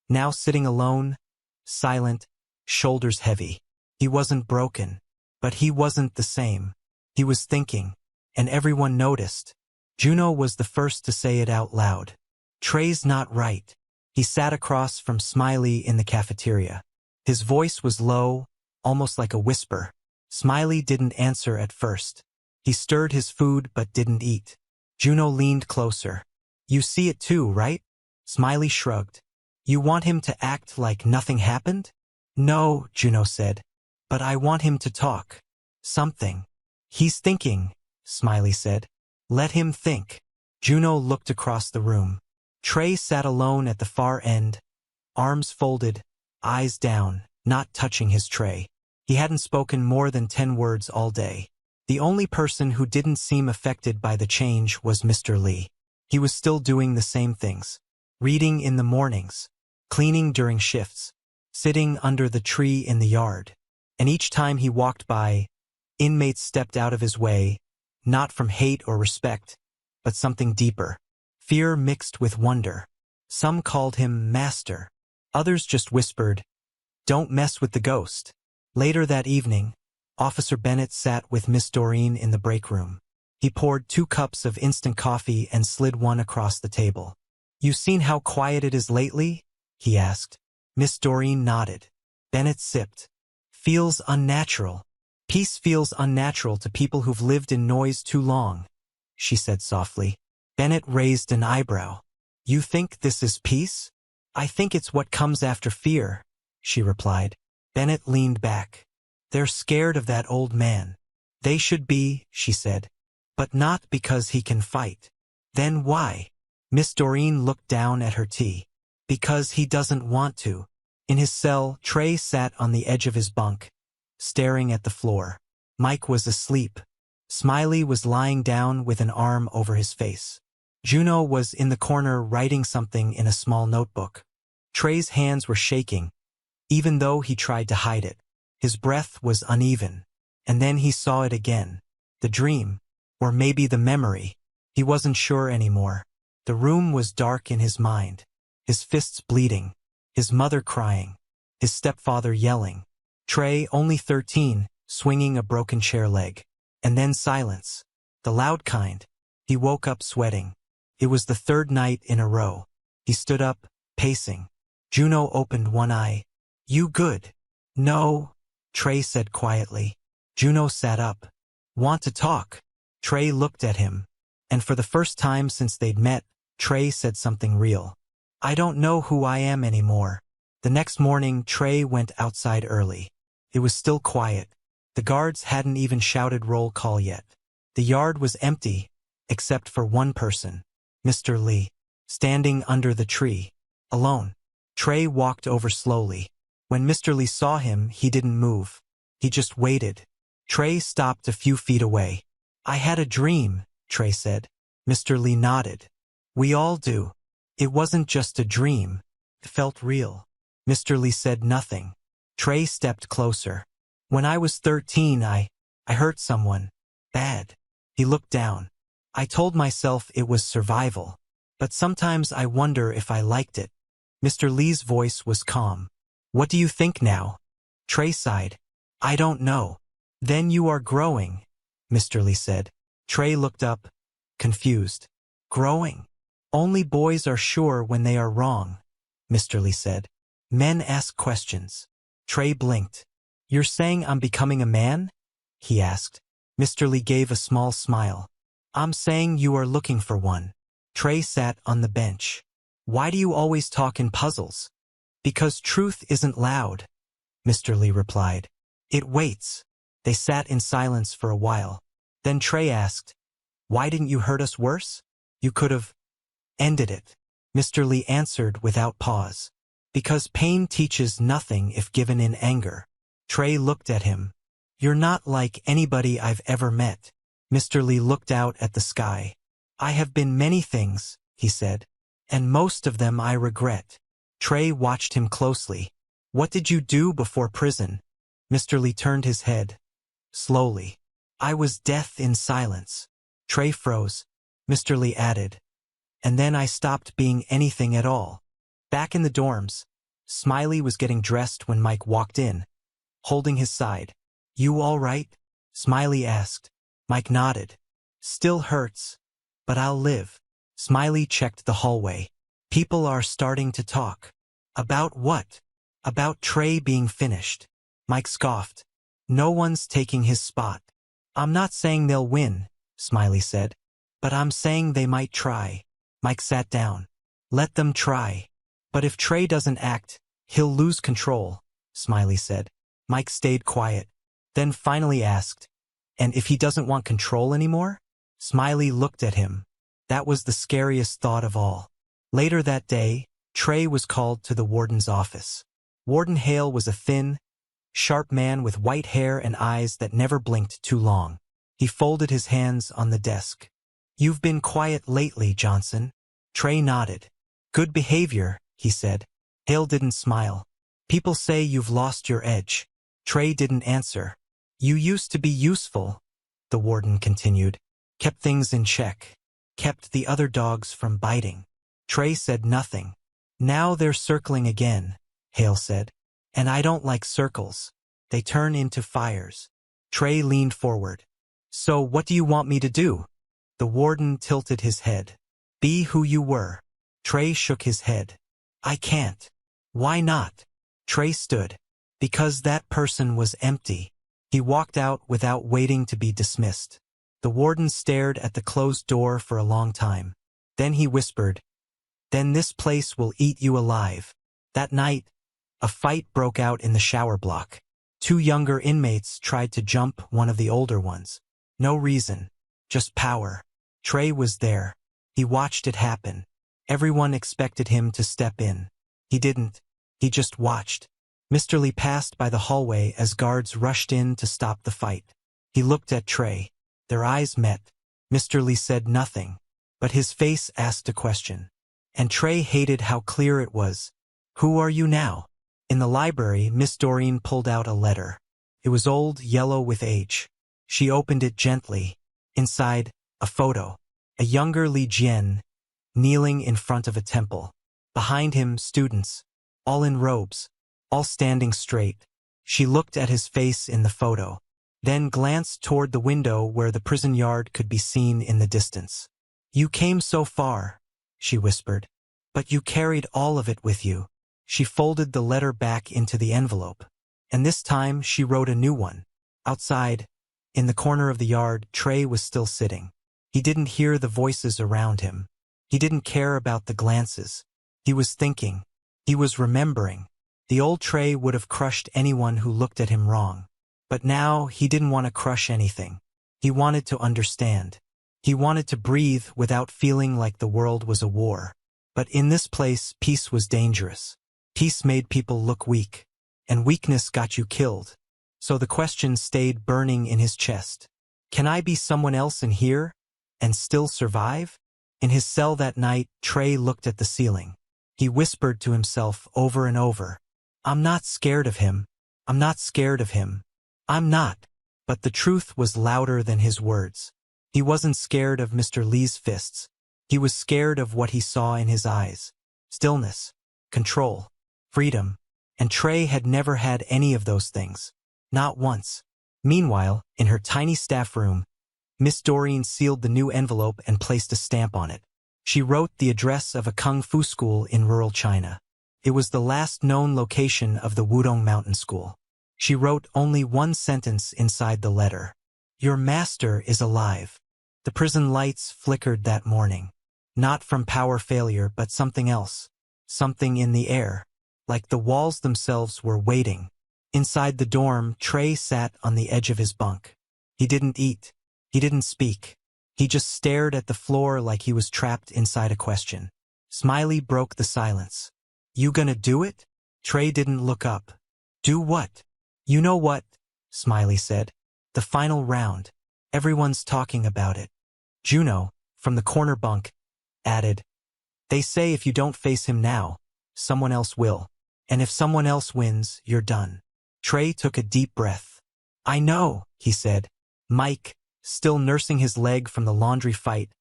Now sitting alone, silent, shoulders heavy. He wasn't broken, but he wasn't the same. He was thinking, and everyone noticed. Juno was the first to say it out loud. Trey's not right. He sat across from Smiley in the cafeteria. His voice was low, almost like a whisper. Smiley didn't answer at first. He stirred his food but didn't eat. Juno leaned closer. You see it too, right? Smiley shrugged. You want him to act like nothing happened? No, Juno said. But I want him to talk. Something. He's thinking, Smiley said. Let him think. Juno looked across the room. Trey sat alone at the far end, arms folded, eyes down, not touching his tray. He hadn't spoken more than 10 words all day. The only person who didn't seem affected by the change was Mr. Lee. He was still doing the same things. Reading in the mornings, cleaning during shifts, sitting under the tree in the yard. And each time he walked by, inmates stepped out of his way, not from hate or respect, but something deeper. Fear mixed with wonder. Some called him Master. Others just whispered, "Don't mess with the ghost." Later that evening, Officer Bennett sat with Miss Doreen in the break room. He poured 2 cups of instant coffee and slid one across the table. "You seen how quiet it is lately?" he asked. Miss Doreen nodded. Bennett sipped. "Feels unnatural. Peace feels unnatural to people who've lived in noise too long," she said softly. Bennett raised an eyebrow. "You think this is peace?" "I think it's what comes after fear," she replied. Bennett leaned back. "They're scared of that old man." "They should be," she said. "But not because he can fight." "Then why?" Miss Doreen looked down at her tea. "Because he doesn't want to." In his cell, Trey sat on the edge of his bunk, staring at the floor. Mike was asleep. Smiley was lying down with an arm over his face. Juno was in the corner writing something in a small notebook. Trey's hands were shaking, even though he tried to hide it. His breath was uneven. And then he saw it again. The dream, or maybe the memory. He wasn't sure anymore. The room was dark in his mind. His fists bleeding. His mother crying. His stepfather yelling. Trey, only 13, swinging a broken chair leg. And then silence. The loud kind. He woke up sweating. It was the 3rd night in a row. He stood up, pacing. Juno opened one eye. "You good?" "No," Trey said quietly. Juno sat up. "Want to talk?" Trey looked at him. And for the first time since they'd met, Trey said something real. "I don't know who I am anymore." The next morning, Trey went outside early. It was still quiet. The guards hadn't even shouted roll call yet. The yard was empty, except for one person. Mr. Lee, standing under the tree, alone. Trey walked over slowly. When Mr. Lee saw him, he didn't move. He just waited. Trey stopped a few feet away. "I had a dream," Trey said. Mr. Lee nodded. "We all do. It wasn't just a dream. It felt real." Mr. Lee said nothing. Trey stepped closer. "When I was 13, I hurt someone. Bad." He looked down. "I told myself it was survival. But sometimes I wonder if I liked it." Mr. Lee's voice was calm. "What do you think now?" Trey sighed. "I don't know." "Then you are growing," Mr. Lee said. Trey looked up, confused. "Growing? Only boys are sure when they are wrong," Mr. Lee said. "Men ask questions." Trey blinked. "You're saying I'm becoming a man?" he asked. Mr. Lee gave a small smile. I'm saying you are looking for one. Trey sat on the bench. Why do you always talk in puzzles? Because truth isn't loud, Mr. Lee replied. It waits. They sat in silence for a while. Then Trey asked, why didn't you hurt us worse? You could have ended it. Mr. Lee answered without pause. Because pain teaches nothing if given in anger. Trey looked at him. You're not like anybody I've ever met. Mr. Lee looked out at the sky. I have been many things, he said, and most of them I regret. Trey watched him closely. What did you do before prison? Mr. Lee turned his head. Slowly. I was death in silence. Trey froze. Mr. Lee added. And then I stopped being anything at all. Back in the dorms, Smiley was getting dressed when Mike walked in, holding his side. You all right? Smiley asked. Mike nodded. Still hurts, but I'll live. Smiley checked the hallway. People are starting to talk. About what? About Trey being finished. Mike scoffed. No one's taking his spot. I'm not saying they'll win, Smiley said, but I'm saying they might try. Mike sat down. Let them try. But if Trey doesn't act, he'll lose control, Smiley said. Mike stayed quiet, then finally asked, and if he doesn't want control anymore? Smiley looked at him. That was the scariest thought of all. Later that day, Trey was called to the warden's office. Warden Hale was a thin, sharp man with white hair and eyes that never blinked too long. He folded his hands on the desk. You've been quiet lately, Johnson. Trey nodded. Good behavior, he said. Hale didn't smile. People say you've lost your edge. Trey didn't answer. You used to be useful, the warden continued. Kept things in check. Kept the other dogs from biting. Trey said nothing. Now they're circling again, Hale said. And I don't like circles. They turn into fires. Trey leaned forward. So what do you want me to do? The warden tilted his head. Be who you were. Trey shook his head. I can't. Why not? Trey stood. Because that person was empty. He walked out without waiting to be dismissed. The warden stared at the closed door for a long time. Then he whispered, Then this place will eat you alive. That night, a fight broke out in the shower block. 2 younger inmates tried to jump one of the older ones. No reason, just power. Trey was there. He watched it happen. Everyone expected him to step in. He didn't. He just watched. Mr. Lee passed by the hallway as guards rushed in to stop the fight. He looked at Trey. Their eyes met. Mr. Lee said nothing, but his face asked a question. And Trey hated how clear it was. Who are you now? In the library, Miss Doreen pulled out a letter. It was old, yellow with age. She opened it gently. Inside, a photo. A younger Li Jian, kneeling in front of a temple. Behind him, students, all in robes, all standing straight. She looked at his face in the photo, then glanced toward the window where the prison yard could be seen in the distance. You came so far, she whispered, but you carried all of it with you. She folded the letter back into the envelope, and this time she wrote a new one. Outside, in the corner of the yard, Trey was still sitting. He didn't hear the voices around him. He didn't care about the glances. He was thinking. He was remembering. The old Trey would have crushed anyone who looked at him wrong. But now he didn't want to crush anything. He wanted to understand. He wanted to breathe without feeling like the world was a war. But in this place, peace was dangerous. Peace made people look weak. And weakness got you killed. So the question stayed burning in his chest. Can I be someone else in here and still survive? In his cell that night, Trey looked at the ceiling. He whispered to himself over and over, I'm not scared of him. I'm not scared of him. I'm not. But the truth was louder than his words. He wasn't scared of Mr. Lee's fists. He was scared of what he saw in his eyes. Stillness, control, freedom. And Trey had never had any of those things. Not once. Meanwhile, in her tiny staff room, Miss Doreen sealed the new envelope and placed a stamp on it. She wrote the address of a kung fu school in rural China. It was the last known location of the Wudong Mountain School. She wrote only one sentence inside the letter. Your master is alive. The prison lights flickered that morning. Not from power failure, but something else. Something in the air. Like the walls themselves were waiting. Inside the dorm, Trey sat on the edge of his bunk. He didn't eat. He didn't speak. He just stared at the floor like he was trapped inside a question. Smiley broke the silence. "You gonna do it?" Trey didn't look up. "Do what?" "You know what," Smiley said. "The final round. Everyone's talking about it." Juno, from the corner bunk, added, "They say if you don't face him now, someone else will. And if someone else wins, you're done." Trey took a deep breath. "I know," he said. Mike, still nursing his leg from the laundry fight,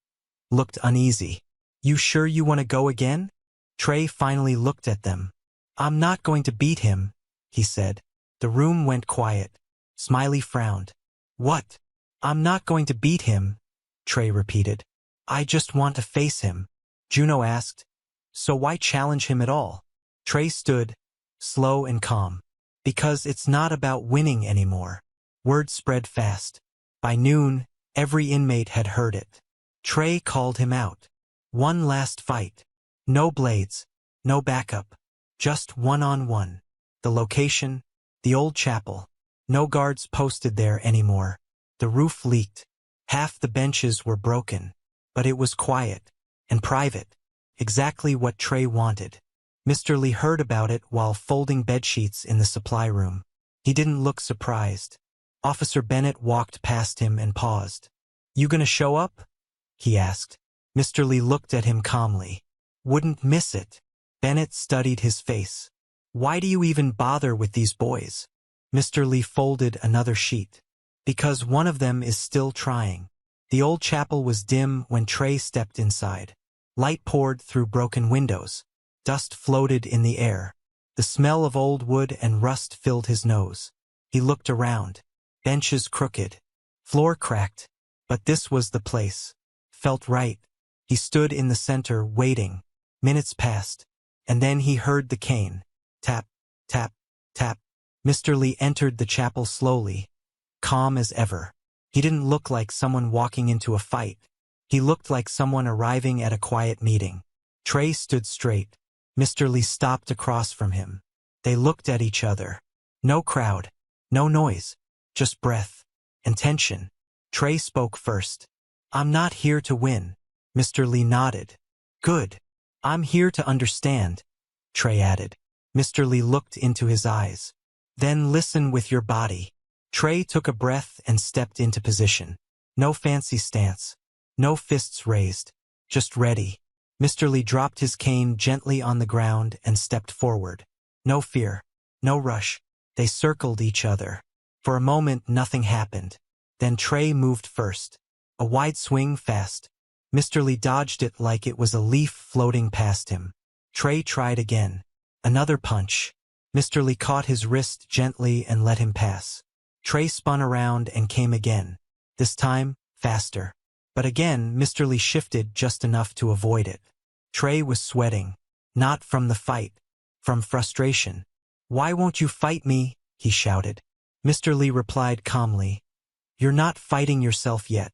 looked uneasy. "You sure you want to go again?" Trey finally looked at them. "I'm not going to beat him," he said. The room went quiet. Smiley frowned. "What?" "I'm not going to beat him," Trey repeated. "I just want to face him." Juno asked, "So why challenge him at all?" Trey stood, slow and calm. "Because it's not about winning anymore." Word spread fast. By noon, every inmate had heard it. Trey called him out. One last fight. No blades, no backup. Just one-on-one. The location, the old chapel. No guards posted there anymore. The roof leaked. Half the benches were broken. But it was quiet and private. Exactly what Trey wanted. Mr. Lee heard about it while folding bedsheets in the supply room. He didn't look surprised. Officer Bennett walked past him and paused. "You gonna show up?" he asked. Mr. Lee looked at him calmly. "Wouldn't miss it." Bennett studied his face. "Why do you even bother with these boys?" Mr. Lee folded another sheet. "Because one of them is still trying." The old chapel was dim when Trey stepped inside. Light poured through broken windows. Dust floated in the air. The smell of old wood and rust filled his nose. He looked around. Benches crooked. Floor cracked. But this was the place. Felt right. He stood in the center, waiting. Minutes passed. And then he heard the cane. Tap, tap, tap. Mr. Lee entered the chapel slowly, calm as ever. He didn't look like someone walking into a fight. He looked like someone arriving at a quiet meeting. Trey stood straight. Mr. Lee stopped across from him. They looked at each other. No crowd. No noise. Just breath. And tension. Trey spoke first. "I'm not here to win." Mr. Lee nodded. "Good. I'm here to understand," Trey added. Mr. Lee looked into his eyes. "Then listen with your body." Trey took a breath and stepped into position. No fancy stance. No fists raised. Just ready. Mr. Lee dropped his cane gently on the ground and stepped forward. No fear. No rush. They circled each other. For a moment nothing happened. Then Trey moved first. A wide swing fast. Mr. Lee dodged it like it was a leaf floating past him. Trey tried again. Another punch. Mr. Lee caught his wrist gently and let him pass. Trey spun around and came again. This time, faster. But again, Mr. Lee shifted just enough to avoid it. Trey was sweating. Not from the fight. From frustration. "Why won't you fight me?" he shouted. Mr. Lee replied calmly. "You're not fighting yourself yet."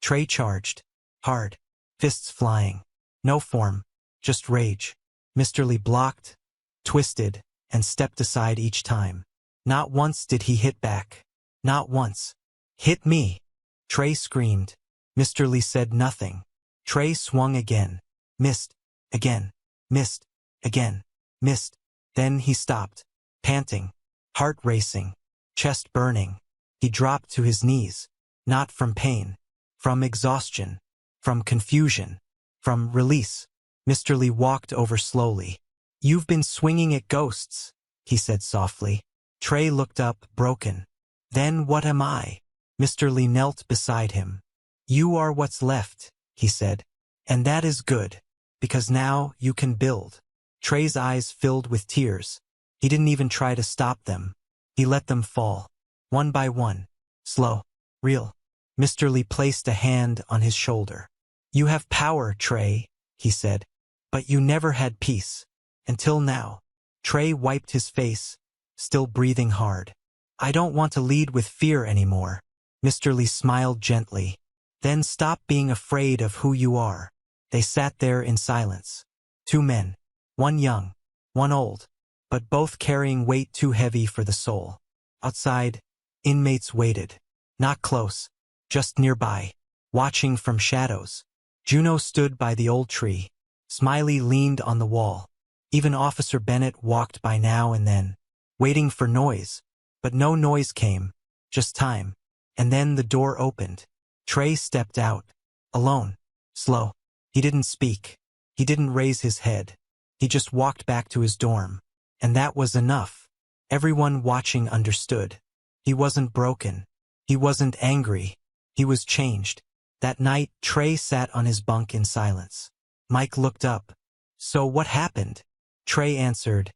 Trey charged. Hard. Fists flying. No form. Just rage. Mr. Lee blocked, twisted, and stepped aside each time. Not once did he hit back. Not once. "Hit me!" Trey screamed. Mr. Lee said nothing. Trey swung again. Missed. Again. Missed. Again. Missed. Then he stopped. Panting. Heart racing. Chest burning. He dropped to his knees. Not from pain. From exhaustion. From confusion. From release. Mr. Lee walked over slowly. "You've been swinging at ghosts," he said softly. Trey looked up, broken. "Then what am I?" Mr. Lee knelt beside him. "You are what's left," he said. "And that is good, because now you can build." Trey's eyes filled with tears. He didn't even try to stop them. He let them fall. One by one. Slow. Real. Mr. Lee placed a hand on his shoulder. "You have power, Trey," he said. "But you never had peace. Until now." Trey wiped his face, still breathing hard. "I don't want to lead with fear anymore." Mr. Lee smiled gently. Then stop being afraid of who you are. They sat there in silence. Two men. One young, one old, but both carrying weight too heavy for the soul. Outside, inmates waited. Not close, just nearby, watching from shadows. Juno stood by the old tree. Smiley leaned on the wall. Even Officer Bennett walked by now and then, waiting for noise. But no noise came, just time. And then the door opened. Trey stepped out, alone, slow. He didn't speak. He didn't raise his head. He just walked back to his dorm. And that was enough. Everyone watching understood. He wasn't broken. He wasn't angry. He was changed. That night, Trey sat on his bunk in silence. Mike looked up. So what happened? Trey answered,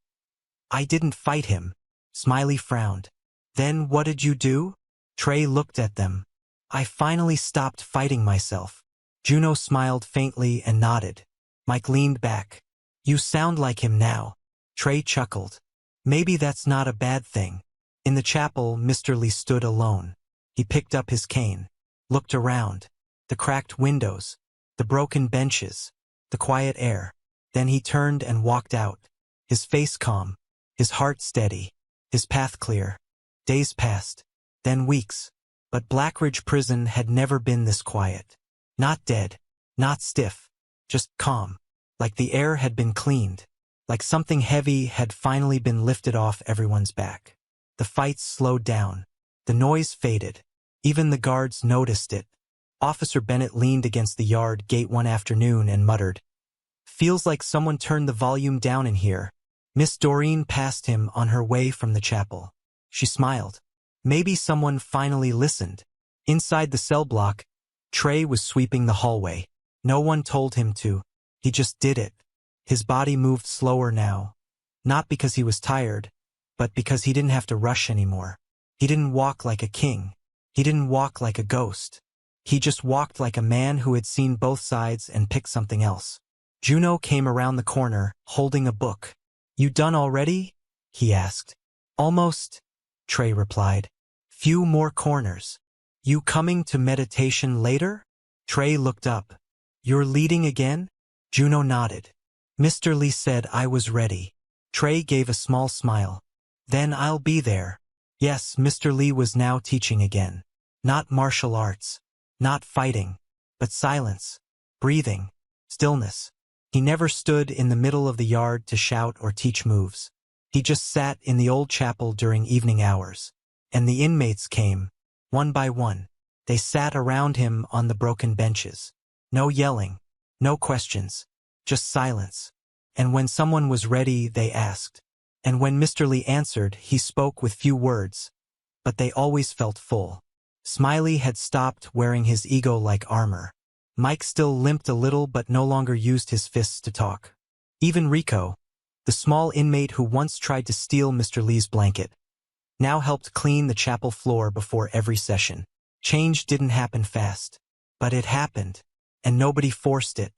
I didn't fight him. Smiley frowned. Then what did you do? Trey looked at them. I finally stopped fighting myself. Juno smiled faintly and nodded. Mike leaned back. You sound like him now. Trey chuckled. Maybe that's not a bad thing. In the chapel, Mr. Lee stood alone. He picked up his cane, looked around. The cracked windows, the broken benches, the quiet air. Then he turned and walked out. His face calm, his heart steady, his path clear. Days passed, then weeks. But Blackridge Prison had never been this quiet. Not dead, not stiff, just calm. Like the air had been cleaned. Like something heavy had finally been lifted off everyone's back. The fights slowed down. The noise faded. Even the guards noticed it. Officer Bennett leaned against the yard gate one afternoon and muttered, Feels like someone turned the volume down in here. Miss Doreen passed him on her way from the chapel. She smiled. Maybe someone finally listened. Inside the cell block, Trey was sweeping the hallway. No one told him to. He just did it. His body moved slower now. Not because he was tired, but because he didn't have to rush anymore. He didn't walk like a king. He didn't walk like a ghost. He just walked like a man who had seen both sides and picked something else. Juno came around the corner, holding a book. You done already? He asked. Almost, Trey replied. Few more corners. You coming to meditation later? Trey looked up. You're leading again? Juno nodded. Mr. Lee said I was ready. Trey gave a small smile. Then I'll be there. Yes, Mr. Lee was now teaching again. Not martial arts. Not fighting. But silence. Breathing. Stillness. He never stood in the middle of the yard to shout or teach moves. He just sat in the old chapel during evening hours. And the inmates came, one by one. They sat around him on the broken benches. No yelling. No questions. Just silence. And when someone was ready, they asked. And when Mr. Lee answered, he spoke with few words. But they always felt full. Smiley had stopped wearing his ego-like armor. Mike still limped a little but no longer used his fists to talk. Even Rico, the small inmate who once tried to steal Mr. Lee's blanket, now helped clean the chapel floor before every session. Change didn't happen fast. But it happened. And nobody forced it.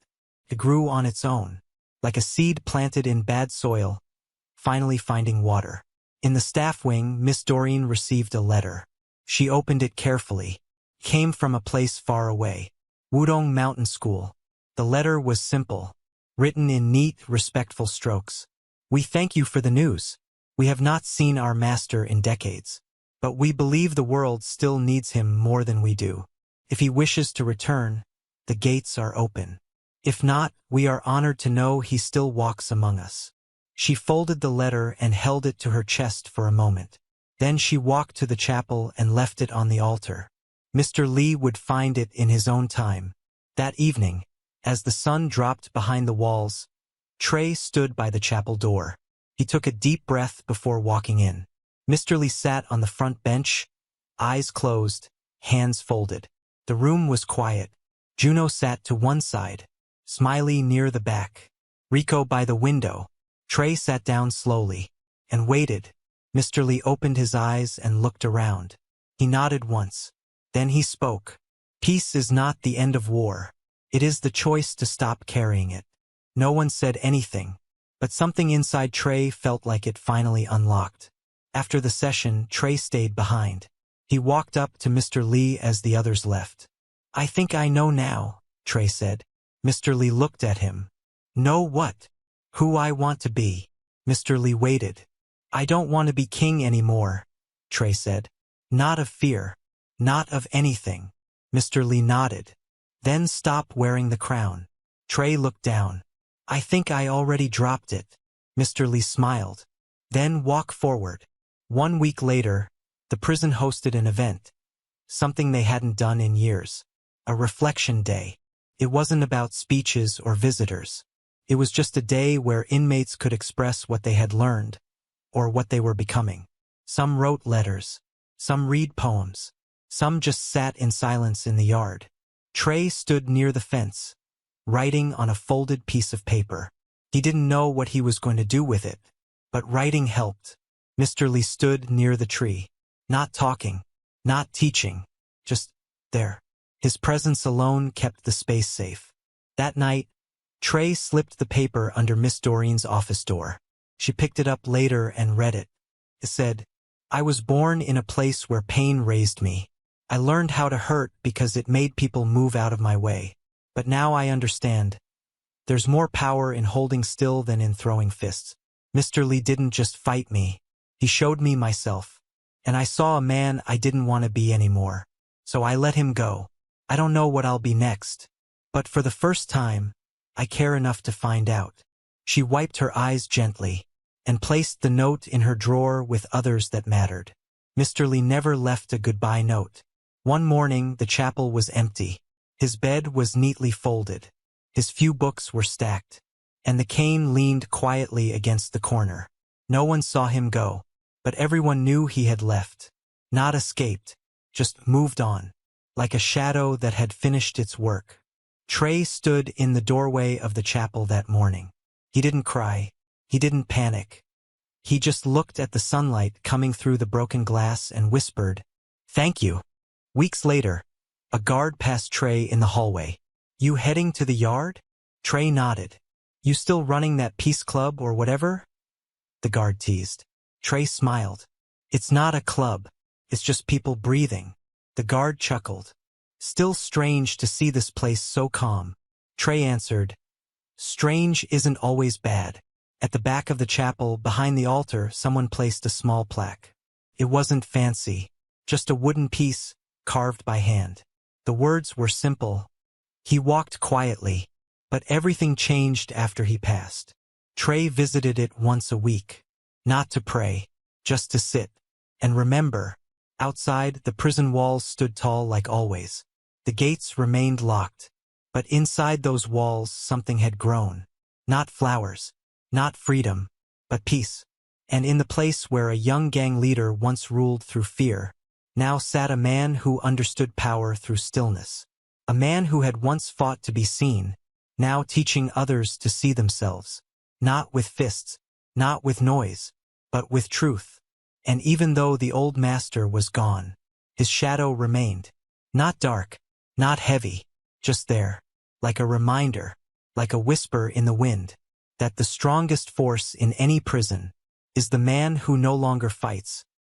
It grew on its own, like a seed planted in bad soil, finally finding water. In the staff wing, Miss Doreen received a letter. She opened it carefully. It came from a place far away. Wudong Mountain School. The letter was simple, written in neat, respectful strokes. We thank you for the news. We have not seen our master in decades, but we believe the world still needs him more than we do. If he wishes to return, the gates are open. If not, we are honored to know he still walks among us. She folded the letter and held it to her chest for a moment. Then she walked to the chapel and left it on the altar. Mr. Lee would find it in his own time. That evening, as the sun dropped behind the walls, Trey stood by the chapel door. He took a deep breath before walking in. Mr. Lee sat on the front bench, eyes closed, hands folded. The room was quiet. Juno sat to one side, Smiley near the back, Rico by the window. Trey sat down slowly and waited. Mr. Lee opened his eyes and looked around. He nodded once. Then he spoke. Peace is not the end of war. It is the choice to stop carrying it. No one said anything, but something inside Trey felt like it finally unlocked. After the session, Trey stayed behind. He walked up to Mr. Lee as the others left. I think I know now, Trey said. Mr. Lee looked at him. Know what? Who I want to be. Mr. Lee waited. I don't want to be king anymore, Trey said. Not of fear. Not of anything. Mr. Lee nodded. Then stop wearing the crown. Trey looked down. I think I already dropped it. Mr. Lee smiled. Then walk forward. 1 week later, the prison hosted an event. Something they hadn't done in years. A reflection day. It wasn't about speeches or visitors. It was just a day where inmates could express what they had learned, or what they were becoming. Some wrote letters. Some read poems. Some just sat in silence in the yard. Trey stood near the fence, writing on a folded piece of paper. He didn't know what he was going to do with it, but writing helped. Mr. Lee stood near the tree, not talking, not teaching, just there. His presence alone kept the space safe. That night, Trey slipped the paper under Miss Doreen's office door. She picked it up later and read it. It said, I was born in a place where pain raised me. I learned how to hurt because it made people move out of my way. But now I understand. There's more power in holding still than in throwing fists. Mr. Lee didn't just fight me. He showed me myself. And I saw a man I didn't want to be anymore. So I let him go. I don't know what I'll be next. But for the first time, I care enough to find out. She wiped her eyes gently and placed the note in her drawer with others that mattered. Mr. Lee never left a goodbye note. One morning, the chapel was empty. His bed was neatly folded. His few books were stacked. And the cane leaned quietly against the corner. No one saw him go, but everyone knew he had left. Not escaped, just moved on, like a shadow that had finished its work. Trey stood in the doorway of the chapel that morning. He didn't cry. He didn't panic. He just looked at the sunlight coming through the broken glass and whispered, Thank you. Weeks later, a guard passed Trey in the hallway. You heading to the yard? Trey nodded. You still running that peace club or whatever? The guard teased. Trey smiled. It's not a club. It's just people breathing. The guard chuckled. Still strange to see this place so calm. Trey answered, Strange isn't always bad. At the back of the chapel, behind the altar, someone placed a small plaque. It wasn't fancy, just a wooden piece, carved by hand. The words were simple. He walked quietly, but everything changed after he passed. Trey visited it once a week. Not to pray, just to sit. And remember, outside, the prison walls stood tall like always. The gates remained locked, but inside those walls something had grown. Not flowers, not freedom, but peace. And in the place where a young gang leader once ruled through fear, now sat a man who understood power through stillness. A man who had once fought to be seen, now teaching others to see themselves. Not with fists, not with noise, but with truth. And even though the old master was gone, his shadow remained. Not dark, not heavy, just there, like a reminder, like a whisper in the wind, that the strongest force in any prison is the man who no longer fights,